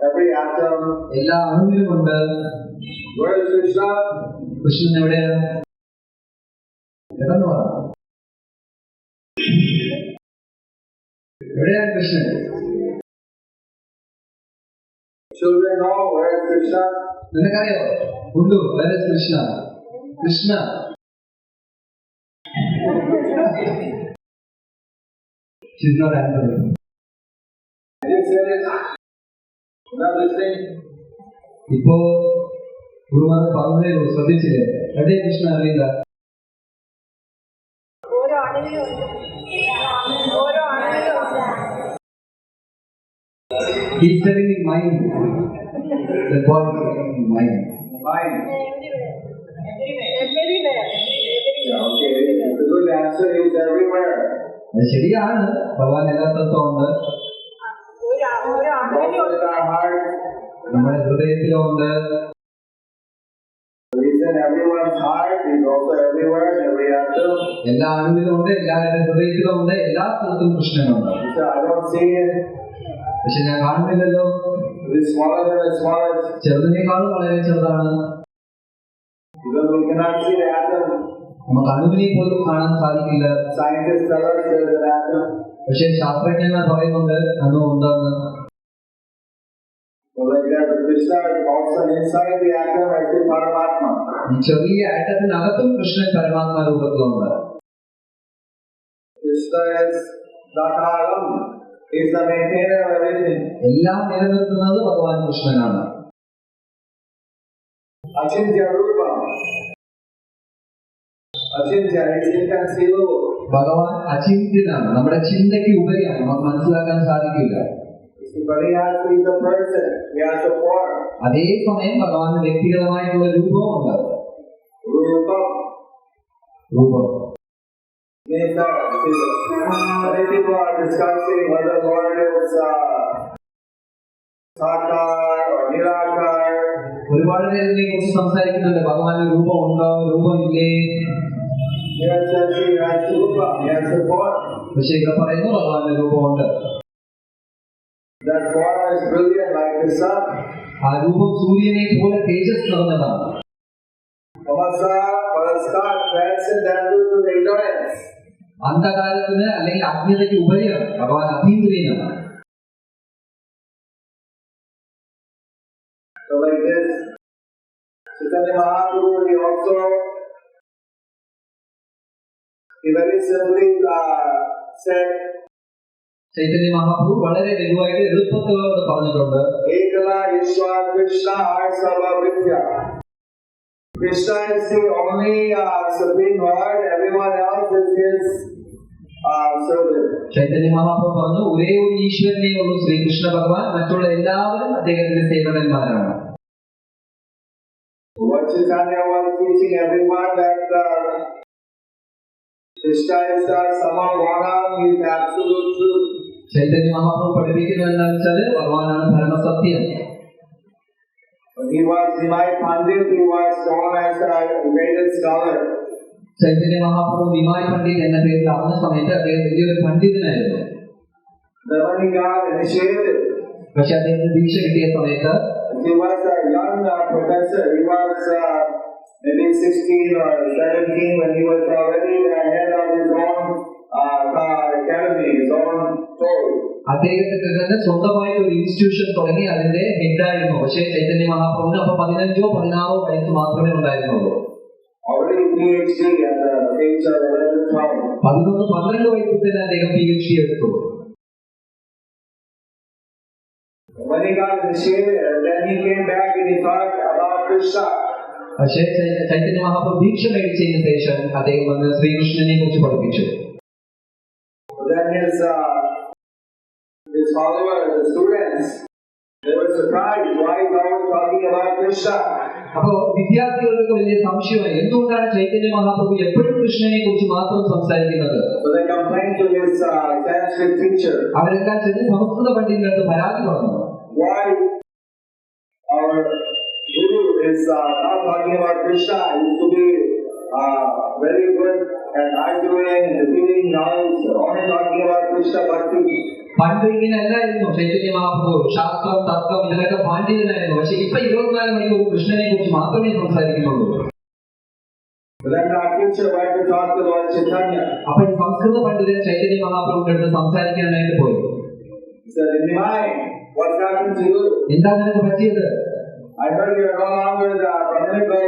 Every atom. എല്ലാ അണുവിലുമുണ്ട്. Where is Krishna? കൃഷ്ണൻ എവിടെയാണ്? എവിടെന്ന് പറ, എവിടെയാണ് Krishnan? Children know where is Krishna? നിനക്കറിയോ? ഉണ്ടു, where is Krishna? Krishna she's not answering. You said it. Not listening. ഇപ്പോ ഗുരുമാർ പറഞ്ഞേ ശ്രദ്ധിച്ചില്ലേ? എവിടെ കൃഷ്ണ അറിയില്ല. He's telling in mind. The boy is telling in mind. Mind. Yeah, okay. It's a good answer. He's everywhere. അത് ശരിയാണ്, ഭഗവാൻ എല്ലാ സ്ഥലത്തും ഉണ്ട്. Also in our heart. നമ്മുടെ ഹൃദയത്തിലുണ്ട്. He's in everyone's heart. He's also everywhere in every atom. എല്ലാ അണുവിലും ഉണ്ട്, എല്ലാവരുടെ ഹൃദയത്തിലും ഉണ്ട്, എല്ലാ സ്ഥലത്തും കൃഷ്ണനുണ്ട്. He said, I don't see it. പക്ഷെ ഞാൻ കാണുന്നില്ലല്ലോ. It is smaller than the smallest. ചെറുതിനേക്കാളും വളരെ ചെറുതാണ്. Because we cannot see the atom. നമുക്ക് അണുവിനെ പോലും കാണാൻ സാധിക്കില്ല. Scientists tell us there is an atom. പക്ഷെ ശാസ്ത്രജ്ഞന്മാർ പറയുന്നുണ്ട് അണു ഉണ്ടെന്ന്. So like that, Krishna is also inside the atom as the Paramatma. ഈ ചെറിയ ആറ്റത്തിനകത്തും കൃഷ്ണൻ പരമാത്മാ രൂപത്തിലുണ്ട്. Krishna is Dhataram. He is the maintainer of everything. എല്ലാം നിലനിർത്തുന്നത് ഭഗവാൻ കൃഷ്ണനാണ്. Achintya Rupa. Achintya is inconceivable. ഭഗവാൻ അചിന്ത്യനാണ്, നമ്മുടെ ചിന്തയ്ക്ക് ഉപരിയാണ്, നമുക്ക് മനസ്സിലാക്കാൻ സാധിക്കില്ല. But he has to be the person. He has the form. അതേസമയം ഭഗവാന് വ്യക്തിഗതമായിട്ടുള്ള രൂപമുണ്ട്. Rupa. രൂപം. Many people are discussing whether Lord is Sakar or Nirakar. ഒരുപാട് പേര് ഇതിനെ കുറിച്ച് സംസാരിക്കുന്നുണ്ട്. ഭഗവാന് രൂപമുണ്ടോ, രൂപമില്ലേ? Here says he has Rupa. He has the form. പക്ഷെ ഇവിടെ പറയുന്നു ഭഗവാന് രൂപമുണ്ട്. That form is brilliant like the sun. ആ രൂപം സൂര്യനെ പോലെ തേജസ് നിറഞ്ഞതാണ്. Tamasa, Paraskar, transcendental to the ignorance. അന്ധകാരത്തിന് അല്ലെങ്കിൽ അജ്ഞതയ്ക്ക് ഉപരിയാണ്. ഭഗവാൻ അതീന്ദ്രിയനാണ്. So like this, Chaitanya Mahaprabhu, he very simply said, Chaitanya Mahaprabhu വളരെ ലഘുവായിട്ട് എളുപ്പത്തോട് പറഞ്ഞിട്ടുണ്ട്. Ekala Ishwar Krishna are Sarva Vidya. Krishna is the only supreme Lord. Everyone else is his servant. Chaitanya Mahaprabhu പറഞ്ഞു, ഒരേ ഒരു ഈശ്വരനേ ഉള്ളൂ ശ്രീകൃഷ്ണ ഭഗവാൻ, മറ്റുള്ള എല്ലാവരും അദ്ദേഹത്തിന്റെ സേവകന്മാരാണ്. What Chaitanya was teaching everyone that Krishna is the Samavana, he is absolute truth. Chaitanya Mahaprabhu പഠിപ്പിക്കുന്നത് എന്താണെന്ന് വെച്ചാൽ ഭഗവാനാണ് പരമസത്യം. He was Nimai Pandit, he was known as a greatest scholar. Chaitanya Mahaprabhu Nimai Pandit എന്ന പേരിൽ അറിഞ്ഞ സമയത്ത് അദ്ദേഹം വലിയൊരു പണ്ഡിതനായിരുന്നു. Then when he got initiated, പക്ഷെ അദ്ദേഹത്തിന് ദീക്ഷ കിട്ടിയ സമയത്ത് he was a young professor. He was maybe 16 or 17 when he was already the head of his own academy, his own school. അദ്ദേഹത്തിന്റെ തന്നെ സ്വന്തമായി ഒരു ഇൻസ്റ്റിറ്റ്യൂഷൻ തുടങ്ങി അതിന്റെ ഹെഡായിരുന്നു. പക്ഷേ ചൈതന്യ മഹാപ്രഭുവിന് അപ്പൊ 15-16 വയസ്സ് മാത്രമേ ഉണ്ടായിരുന്നുള്ളൂ. Already PhD at the age of 11-12. 11-12 വയസ്സിൽ തന്നെ അദ്ദേഹം PhD എടുത്തു. When he got initiated, then he came back and he thought about Krishna. പക്ഷേ ചൈതന്യ മഹാപ്രഭു ദീക്ഷ മേടിച്ചതിന് ശേഷം അദ്ദേഹം വന്ന് ശ്രീകൃഷ്ണനെ കുറിച്ച് പഠിപ്പിച്ചു. Then his followers, the students, they were surprised why he was always talking about Krishna. അപ്പോ വിദ്യാർത്ഥികൾക്ക് വലിയ സംശയമായി, എന്തുകൊണ്ടാണ് ചൈതന്യ മഹാപ്രഭു എപ്പോഴും കൃഷ്ണനെ കുറിച്ച് മാത്രം സംസാരിക്കുന്നത്? So they complained to his Sanskrit teacher. അവരെല്ലാം ചെന്ന് സംസ്കൃത പണ്ഡിതരുടെ പരാതി പറഞ്ഞു. Why our Guru is not talking about Krishna? He used to be very good at arguing and giving knowledge, only talking about Krishna Bhakti. പണ്ട് ഇങ്ങനെയല്ലായിരുന്നു ചൈതന്യ മഹാപ്രഭു. ശാസ്ത്രം, തത്വം ഇതിലൊക്കെ പാണ്ഡിതനായിരുന്നു. പക്ഷെ ഇപ്പൊ 24 മണിക്കൂർ കൃഷ്ണനെ കുറിച്ച് മാത്രമേ സംസാരിക്കുന്നുള്ളൂ. Then our teacher went to talk to Lord Chaitanya. അപ്പൊ ഈ സംസ്കൃത പണ്ഡിതൻ ചൈതന്യ മഹാപ്രഭുവിന്റെ അടുത്ത് സംസാരിക്കാനായിട്ട് പോയി. He said, Nimai, what's happened to you? എന്താ നിനക്ക് പറ്റിയത്? I heard you are no longer the rabbinical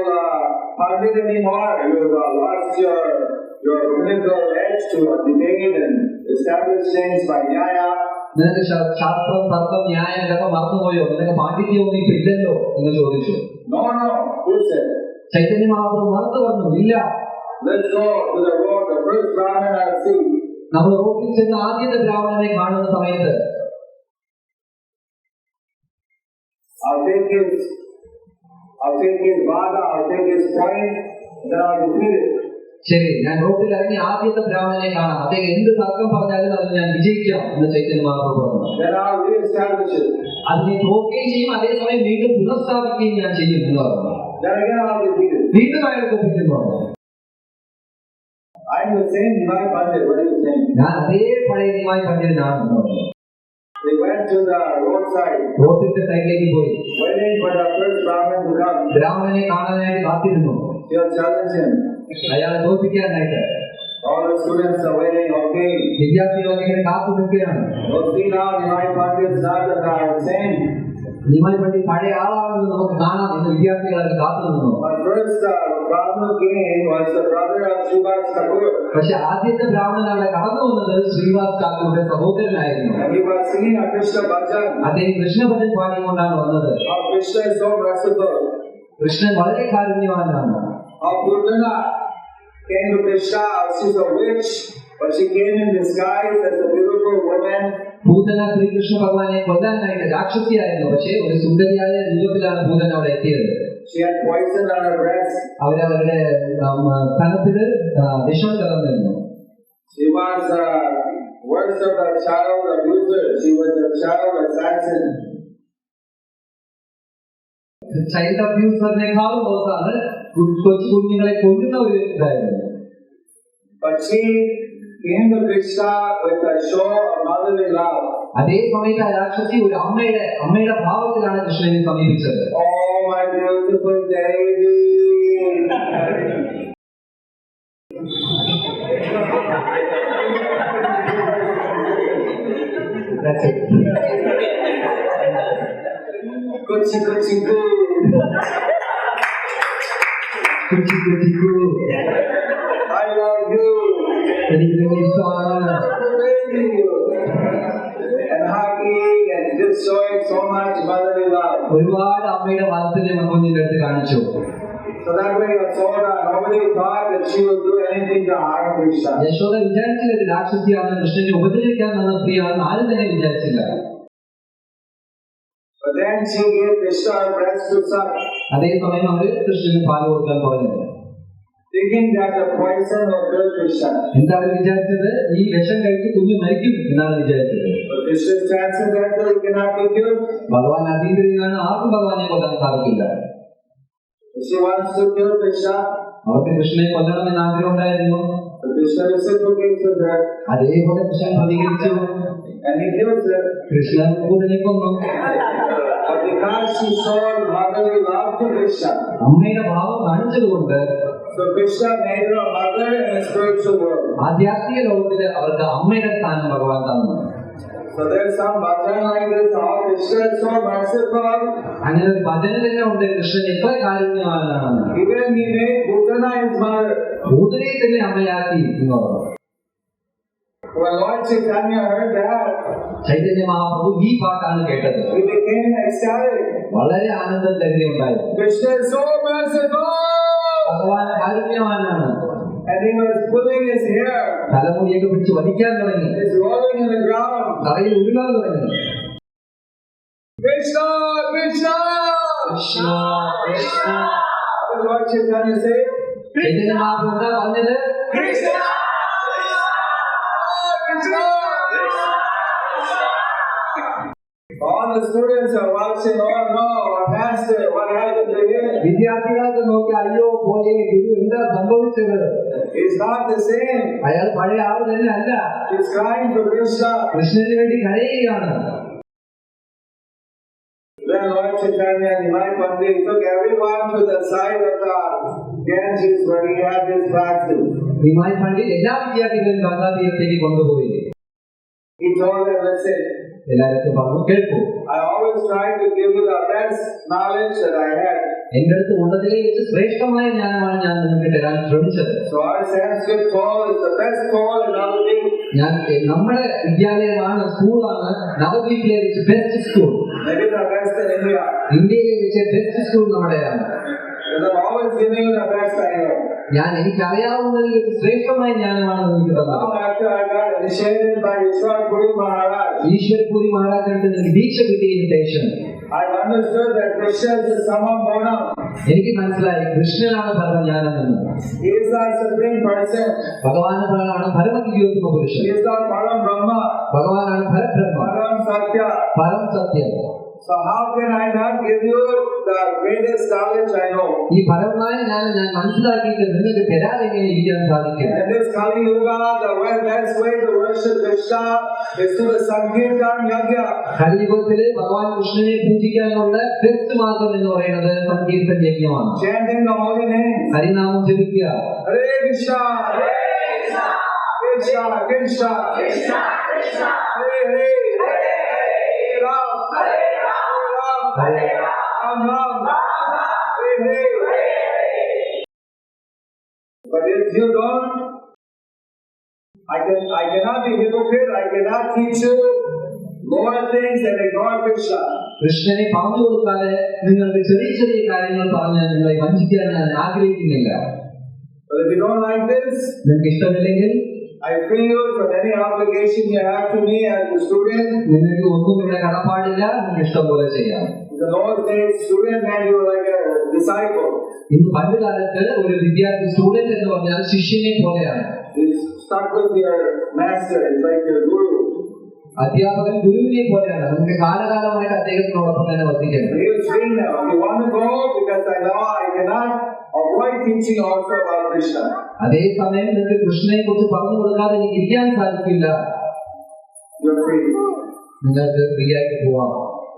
Pandit anymore. You have lost your rabbinical edge to debate and establish things by Nyaya. നിനക്ക് ശാസ്ത്രം, തത്വം, ന്യായം ഇതൊക്കെ മറന്നുപോയോ? നിനക്ക് പാണ്ഡിത്യമൊന്നും ഇപ്പൊ ഇല്ലല്ലോ എന്ന് ചോദിച്ചു. No, who said? Chaitanya Mahaprabhu മറന്നു പറഞ്ഞു, ഇല്ല. Let's go to the road, the first Brahmana I see. നമ്മൾ റോഡിൽ ചെന്ന് ആദ്യത്തെ ബ്രാഹ്മണനെ കാണുന്ന സമയത്ത് I'll take his vada, I'll take his point, then I'll defeat it. ശരി, ഞാൻ റോഡിൽ ഇറങ്ങി ആദ്യത്തെ ബ്രാഹ്മണനെ കാണാം, അദ്ദേഹം എന്ത് തർക്കം പറഞ്ഞാലും അത് ഞാൻ വിജയിക്കാം എന്ന് ചൈതന്യ മഹാപ്രഭു പറഞ്ഞു. Then I'll re-establish it. അതിനെ തോൽക്കുകയും ചെയ്യും, അതേസമയം വീണ്ടും പുനഃസ്ഥാപിക്കുകയും ഞാൻ ചെയ്യും എന്ന് പറഞ്ഞു. Then again I'll defeat it. വീണ്ടും അയാൾ തോൽപ്പിക്കുന്നു. I'm the same Nimai Pandit. What are you saying? ഞാൻ അതേ പഴയ നിമായി പണ്ഡിതനാണ്. They went to the roadside, റോഡിന്റെ സൈഡിലേക്ക് പോയി waiting for the first Brahmin to come. ബ്രാഹ്മണനെ കാണാനായിട്ട് കാത്തിരുന്നു. They'll challenge him. അയാളെ തോൽപ്പിക്കാനായിട്ട് All the students are waiting, okay. വിദ്യാർത്ഥികളൊക്കെ ഇങ്ങനെ കാത്തു നിൽക്കുകയാണ്. We'll see now Nimai Pandit is not the same. Nimai Pandit പഴയ ആളാണെന്ന് നമുക്ക് കാണാം എന്ന് വിദ്യാർത്ഥികളൊക്കെ കാത്തു നിന്നു. But first Brahmin came was the brother of Srivas Thakur. പക്ഷെ ആദ്യത്തെ ബ്രാഹ്മണൻ അവിടെ കടന്നു വന്നത് Sreevas ഠാക്കൂറിന്റെ സഹോദരനായിരുന്നു. And he was singing a Krishna bhajan. അദ്ദേഹം കൃഷ്ണഭജൻ പാടിക്കൊണ്ടാണ് വന്നത്. How Krishna is so merciful. Krishnan വളരെ കാരുണ്യവാനാണ്. How Putana came to Krishna, she's a witch, but she came in disguise as a beautiful woman. Poothana Sreekrishna ഭഗവാനെ കൊല്ലാനായിട്ട് രാക്ഷസിയായിരുന്നു. പക്ഷേ ഒരു സുന്ദരിയായ രൂപത്തിലാണ് പൂതന അവിടെ എത്തിയത്. She had poison on her breast. അവരവരുടെ കണത്തില് വിഷം കലർന്നിരുന്നു. She was worst of the child abuser. She was a child assassin. Child അബ്യൂസറിനേക്കാളും മോശമാണ് കൊച്ചു കുഞ്ഞുങ്ങളെ കൊല്ലുന്ന ഒരു ഇതായിരുന്നു. But she came to Krishna with a show of motherly love. അതേ സമയത്ത് ആ രാക്ഷസി ഒരു അമ്മയുടെ ഭാവത്തിലാണ് കൃഷ്ണനെ സമീപിച്ചത്. Oh my beautiful Devi. That's it. Kuchi kuchi ku. കുച്ചി കുച്ചി കൂ. I love you. എനിക്ക് ഇഷ്ടമാണ്. And hugging and just showing so much motherly love. ഒരുപാട് അമ്മയുടെ വാത്സല്യം കുഞ്ഞിന്റെ അടുത്ത് കാണിച്ചു. So that way Yashoda, nobody thought that she would do anything to harm Krishna. Yashoda വിചാരിച്ചില്ല ഒരു രാക്ഷസിയാണ് കൃഷ്ണനെ ഉപദ്രവിക്കാൻ വന്ന സ്ത്രീയാണെന്ന് ആരും തന്നെ വിചാരിച്ചില്ല. But then she gave Krishna her breast to suck, അതേസമയം അവര് കൃഷ്ണന് പാല് കൊടുക്കാൻ പറഞ്ഞു. thinking that the poison will kill Krishna. എന്താ അവർ വിചാരിച്ചത്? ഈ വിഷം കഴിച്ച് കുഞ്ഞു മരിക്കും എന്നാണ് വിചാരിച്ചത്. But Krishna is transcendental, he cannot be killed. ഭഗവാൻ അതീതനാണ്, ആർക്കും ഭഗവാനെ കൊല്ലാൻ സാധിക്കില്ല. She wants to kill Krishna. അവർക്ക് കൃഷ്ണനെ കൊല്ലണമെന്ന് ആഗ്രഹം ഉണ്ടായിരുന്നു. But Krishna reciprocates with her അതേപോലെ കൃഷ്ണൻ പ്രതികരിച്ചു. and he kills her. Krishnan പൂതനെ കൊന്നു. But because she showed motherly love to Krishna, അമ്മയുടെ ഭാവം കാണിച്ചതുകൊണ്ട് so Krishna made her a mother in the spiritual world. ആധ്യാത്മിക ലോകത്തില് അവർക്ക് അമ്മയുടെ സ്ഥാനം ഭഗവാൻ തന്നു. So there's some bhajan like this, how Krishna is so merciful. അങ്ങനെ ഒരു ഭജന തന്നെ ഉണ്ട്, കൃഷ്ണൻ എത്ര കാരുണ്യവാനാണ്. Even he made Putana his mother. പൂതനെ തന്നെ അമ്മയാക്കി എന്ന് പറഞ്ഞു. When Lord Chaitanya heard that, Chaitanya Mahaprabhu ഈ പാട്ടാണ് കേട്ടത്. he became ecstatic. വളരെ ആനന്ദം തന്നെ ഉണ്ടായി. Krishna is so merciful. ഭഗവാൻ കാരുണ്യവാനാണ്. And he was pulling his hair. തലമുടിയൊക്കെ പിടിച്ച് വലിക്കാൻ തുടങ്ങി. He's rolling in the ground. തറയിൽ ഉരുളാൻ തുടങ്ങി. Krishna, Krishna, Krishna Krishna. what did Lord Chaitanya say? Chaitanya Mahaprabhu എന്താ പറഞ്ഞത്? Krishna, Krishna. All the students are watching. Oh no, our master, what happened to him? വിദ്യാർത്ഥികളൊക്കെ നോക്കി അയ്യോ പോലെ ഗുരു എന്താ സംഭവിച്ചത്? He's not the same. അയാൾ പഴയ ആൾ തന്നെ അല്ല. He's crying for Krishna. കൃഷ്ണന് വേണ്ടി കരയുകയാണ്. Then Lord Chaitanya and Nimai Pandit took everyone to the side of the Ganges where he had his practice. Nimai Pandit എല്ലാ വിദ്യാർത്ഥികളും ഗംഗാ തീരത്തേക്ക് കൊണ്ടുപോയി. He told them, listen, എല്ലാവരും പറഞ്ഞു, കേൾക്കൂ, I always try to give you the best knowledge that I had. എന്റെ അടുത്ത് ഉള്ളതിലെ വെച്ച് ശ്രേഷ്ഠമായ ജ്ഞാനമാണ് ഞാൻ നിങ്ങൾക്ക് തരാൻ ശ്രമിച്ചത്. So our Sanskrit school is the best school in Navadvip. നമ്മുടെ വിദ്യാലയമാണ്, സ്കൂളാണ് നവദ്വീപിലെ വെച്ച് best school. Maybe the best in India. ഇന്ത്യയിലെ വെച്ച് ബെസ്റ്റ് സ്കൂൾ നമ്മുടെയാണ്. Because I'm always giving you the best I know. ഞാൻ എനിക്കറിയാവുന്നതിൽ വെച്ച് ശ്രേഷ്ഠമായ ജ്ഞാനമാണ് നിങ്ങൾക്ക് തന്നത്. Now after I got initiated by Ishwarpuri Maharaj, ഈശ്വരപൂരി മഹാരാജായിട്ട് എനിക്ക് ദീക്ഷ കിട്ടിയതിനു ശേഷം I understood that Krishna is the Samam Bonam. എനിക്ക് മനസ്സിലായി കൃഷ്ണനാണ് പരമജ്ഞാനം എന്ന്. He is the supreme person. ഭഗവാനാണ് പരമദിവ്യോത്തമ പുരുഷൻ. He is the Param Brahma. ഭഗവാനാണ് പരബ്രഹ്മ, Param Satya. പരം സത്യം. So how can I not give you the greatest knowledge I know? ഈ പരമമായ ജ്ഞാനം ഞാൻ മനസ്സിലാക്കിയിട്ട് നിങ്ങൾക്ക് തരാതെ എങ്ങനെ ഇരിക്കാൻ സാധിക്കും? In this Kali Yuga, the best way to worship Krishna is through the Sankirtan Yajna. കലിയുഗത്തില് ഭഗവാൻ കൃഷ്ണനെ പൂജിക്കാനുള്ള ബെസ്റ്റ് മാർഗം എന്ന് പറയുന്നത് സങ്കീർത്തന യജ്ഞമാണ്. Chanting the holy name. ഹരിനാമം ജപിക്കുക. Hare Krishna, Hare Krishna, Krishna Krishna, Krishna Krishna, Hare Hare, Hare Ram, Hare Ram, Hare Ram, Hare Hare. But if you don't, I cannot be hypocrite. I cannot teach you more things and ignore Krishna. കൃഷ്ണനെ പറഞ്ഞു കൊടുക്കാതെ നിങ്ങൾക്ക് ചെറിയ ചെറിയ കാര്യങ്ങൾ പറഞ്ഞ് നിങ്ങളെ വഞ്ചിക്കാൻ ഞാൻ ആഗ്രഹിക്കുന്നില്ല. But if you don't like this, നിങ്ങൾക്ക് ഇഷ്ടമില്ലെങ്കിൽ I free you from any obligation you have to me as a student. നിങ്ങൾക്ക് ഒന്നും ഇവിടെ കടപ്പാടില്ല. നിങ്ങൾക്ക് ഇഷ്ടം പോലെ ചെയ്യാം. In those days, student meant you were like a disciple. ഇന്ന് പണ്ട് കാലത്ത് ഒരു വിദ്യാർത്ഥി സ്റ്റുഡന്റ് എന്ന് പറഞ്ഞാൽ ശിഷ്യനെ പോലെയാണ്. He's stuck with your master. He's like your guru. അധ്യാപകൻ ഗുരുവിനെ പോലെയാണ്. നമുക്ക് കാലകാലമായിട്ട് അദ്ദേഹത്തിനോടൊപ്പം തന്നെ വസിക്കണം. He was saying now, you want to go because I know I cannot avoid teaching also about Krishna. അതേസമയം നിങ്ങൾക്ക് കൃഷ്ണനെ കുറിച്ച് പറഞ്ഞു കൊടുക്കാതെ എനിക്ക് ഇരിക്കാൻ സാധിക്കില്ല. You're free. നിങ്ങൾക്ക് ഫ്രീ ആയിട്ട് പോവാം.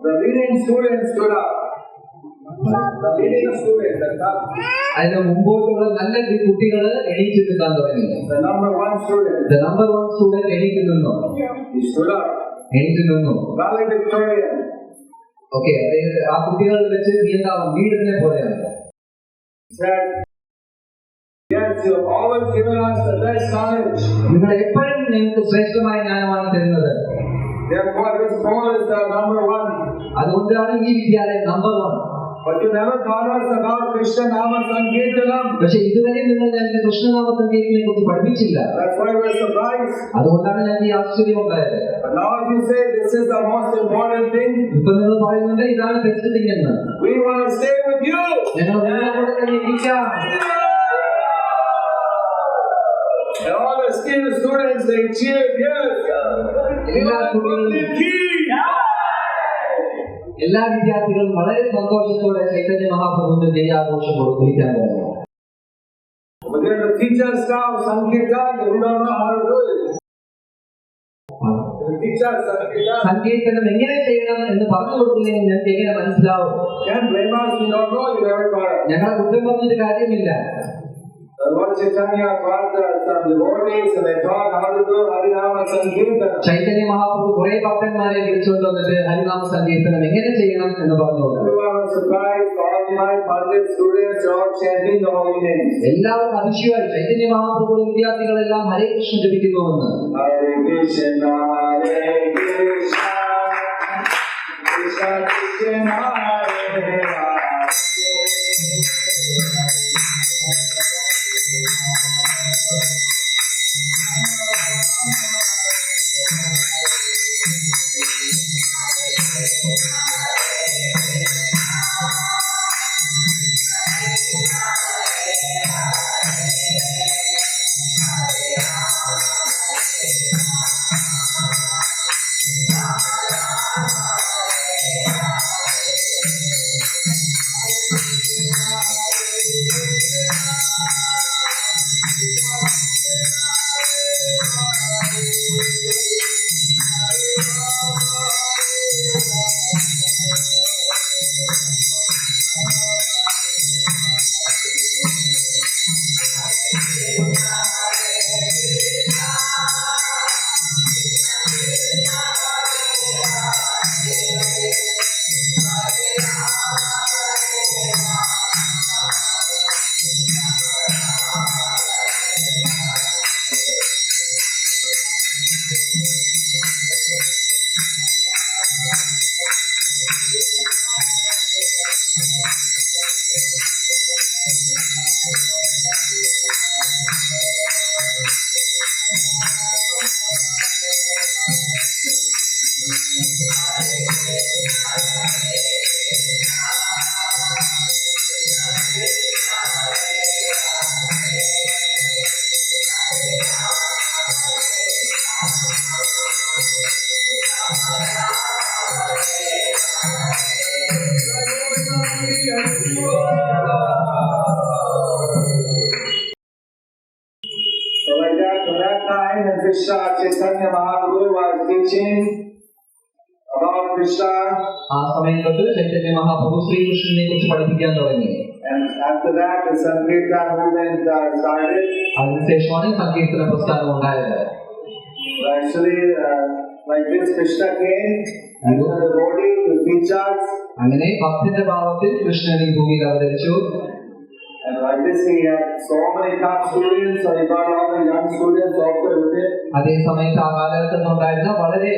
The leading student stood up. The leading student, അതിന് മുമ്പോട്ടുള്ള നല്ല കുട്ടികൾ എണീറ്റ് നിൽക്കാൻ തുടങ്ങി. the number one student, The number one student എണീറ്റ് നിന്നു. he stood up. എണീറ്റ് നിന്നു. Valedictorian. ഓക്കെ, ആ കുട്ടികളിൽ വെച്ച് എന്താവും ലീഡറിനെ പോലെയാണ്. Said, yes, you have always given us the best knowledge. നിങ്ങൾ എപ്പോഴും ഞങ്ങൾക്ക് ശ്രേഷ്ഠമായ ജ്ഞാനമാണ് തരുന്നത്. Therefore, this school is the number one. അതുകൊണ്ടാണ് ഈ വിദ്യാലയം number one. But you never taught us about Krishna Nama Sankirtanam. പക്ഷെ ഇതുവരെ നിങ്ങൾ ഞങ്ങൾക്ക് കൃഷ്ണനാമ സങ്കീർത്തനെ കുറിച്ച് പഠിപ്പിച്ചില്ല. That's why we're surprised. അതുകൊണ്ടാണ് ഞങ്ങൾക്ക് ഈ ആശ്ചര്യം ഉണ്ടായത്. But now you say this is the most important thing. ഇപ്പൊ നിങ്ങൾ പറയുന്നുണ്ട് ഇതാണ് ബെസ്റ്റ് തിങ് എന്ന്. We want to stay with you. ഞങ്ങൾ നിങ്ങളെ കൂടെ തന്നെ ഇരിക്കാം. And all the students, they cheered, yes. എല്ലാ വിദ്യാർത്ഥികളും വളരെ സന്തോഷത്തോടെ ചൈതന്യ മഹാപ്രഭുവിന്റെ ജയാഘോഷം കൊടുക്കാൻ തുടങ്ങി. But then the teachers now, Sankirtan, we don't know how to do it. The teachers, Sankirtan, സങ്കീർത്തനം എങ്ങനെ ചെയ്യണം എന്ന് പറഞ്ഞു കൊടുത്തില്ലെങ്കിൽ ഞങ്ങൾക്ക് എങ്ങനെ മനസ്സിലാവും? can't blame us, we don't know, you never taught us. ഞങ്ങളെ കുറ്റം പറഞ്ഞിട്ട് കാര്യമില്ല. Lord Chaitanya brought some devotees and they taught how to do Harinama Sankirtan. Chaitanya Mahaprabhu കുറെ ഭക്തന്മാരെ വിളിച്ചുകൊണ്ട് വന്നിട്ട് ഹരിനാമ സങ്കീർത്തനം എങ്ങനെ ചെയ്യണം എന്ന് പറഞ്ഞു കൊടുത്തു. Everyone was surprised, all my 100 students are all chanting the holy names. എല്ലാവരും അതിശയമായി ചൈതന്യ മഹാപ്രഭു വിദ്യാർത്ഥികളെല്ലാം ഹരേ Krishna ജപിക്കുന്നുവെന്ന്. Hare Krishna, Hare Krishna, Krishna Krishna, Hare Hare. Chaitanya Mahaprabhu was teaching about Krishna, ആ സമയം തൊട്ട് ചൈതന്യ മഹാപ്രഭു ശ്രീകൃഷ്ണനെ കുറിച്ച് പഠിപ്പിക്കാൻ തുടങ്ങി. and after that the Sankirtan movement started. അതിനുശേഷമാണ് സങ്കീർത്തന പ്രസ്ഥാനം ഉണ്ടായത്. Actually, like this, Krishna came as a devotee to teach us. അങ്ങനെ ഭക്തിന്റെ ഭാവത്തിൽ കൃഷ്ണൻ ഈ ഭൂമിയിൽ അവതരിച്ചു. And like this, he had so many top students, so he got all the young students also with it. അതേ സമയത്ത് ആ കാലഘട്ടത്തിൽ ഉണ്ടായിരുന്ന വളരെ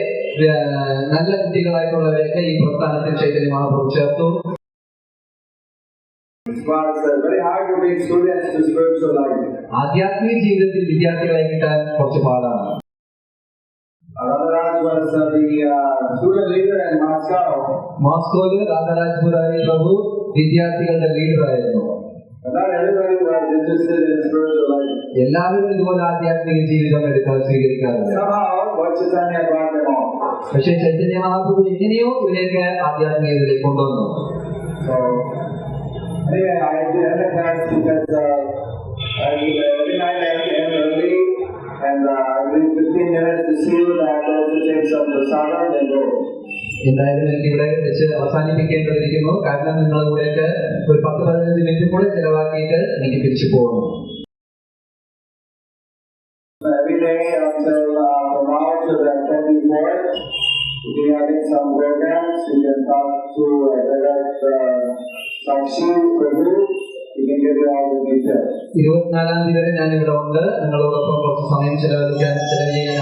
നല്ല കുട്ടികളായിട്ടുള്ളവരെയൊക്കെ ഈ പ്രസ്ഥാനത്തിൽ ചൈതന്യ മഹാപ്രഭു ചേർത്തു. It was very hard to bring students to spiritual life. ആധ്യാത്മിക ജീവിതത്തിൽ വിദ്യാർത്ഥികളെ കിട്ടാൻ കുറച്ച് പാടാണ്. Radharaj was the student leader in Moscow. മോസ്കോയിൽ രാധാരാജ് മുരാരി പ്രഭു വിദ്യാർത്ഥികളുടെ ലീഡറായിരുന്നു. Not everybody was interested in spiritual life. എല്ലാവരും ഇതുപോലെ ആധ്യാത്മിക ജീവിതം എടുക്കാൻ സ്വീകരിക്കാറില്ല. Somehow, Lord Chaitanya brought them all. പക്ഷേ ചൈതന്യ മഹാപ്രഭു എങ്ങനെയോ ഇവരെയൊക്കെ ആധ്യാത്മികതയിലേക്ക് കൊണ്ടുവന്നു. So, anyway, I had to end the class because every night I have to end early and within 15 minutes to see you that I have to take some prasadam and go. എന്തായാലും എനിക്ക് ഇവിടെ വെച്ച് അവസാനിപ്പിക്കേണ്ടതിരിക്കുന്നു. കാരണം നിങ്ങളുടെ കൂടെയൊക്കെ ഒരു 10-15 minute കൂടെ ചെലവാക്കിയിട്ട് എനിക്ക് തിരിച്ചു പോകണം. Every day until from now to the 24th, we are having some programs. You can talk to Sakshi Prabhu. He can give you all the details. 24-ാം തീയതി വരെ ഞാൻ ഇവിടെ ഉണ്ട്. നിങ്ങളോടൊപ്പം കുറച്ച് സമയം ചെലവ് ചെയ്യാൻ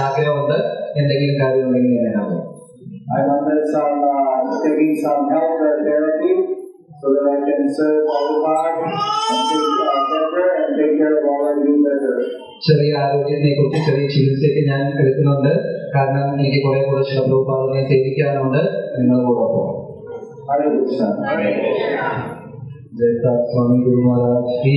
ആഗ്രഹമുണ്ട്. എന്തെങ്കിലും കാര്യമുണ്ടെങ്കിൽ ഞാനാണ്. I'm under taking some health therapy so that I can serve Prabhupada and take care of all of you better. ചെറിയ ആരോഗ്യത്തെ കുറിച്ച് ചെറിയ ചികിത്സയ്ക്ക് ഞാൻ എടുക്കുന്നുണ്ട്. കാരണം എനിക്ക് കുറെ കൂടെ പ്രഭുപാദനെ സേവിക്കാനുണ്ട് നിങ്ങളോടൊപ്പം. Hare Krishna. Jaya Swami Guru Maharaj Ki.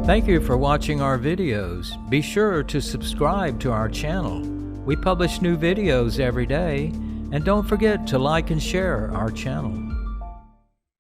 Thank you for watching our videos. Be sure to subscribe to our channel. We publish new videos every day, and don't forget to like and share our channel.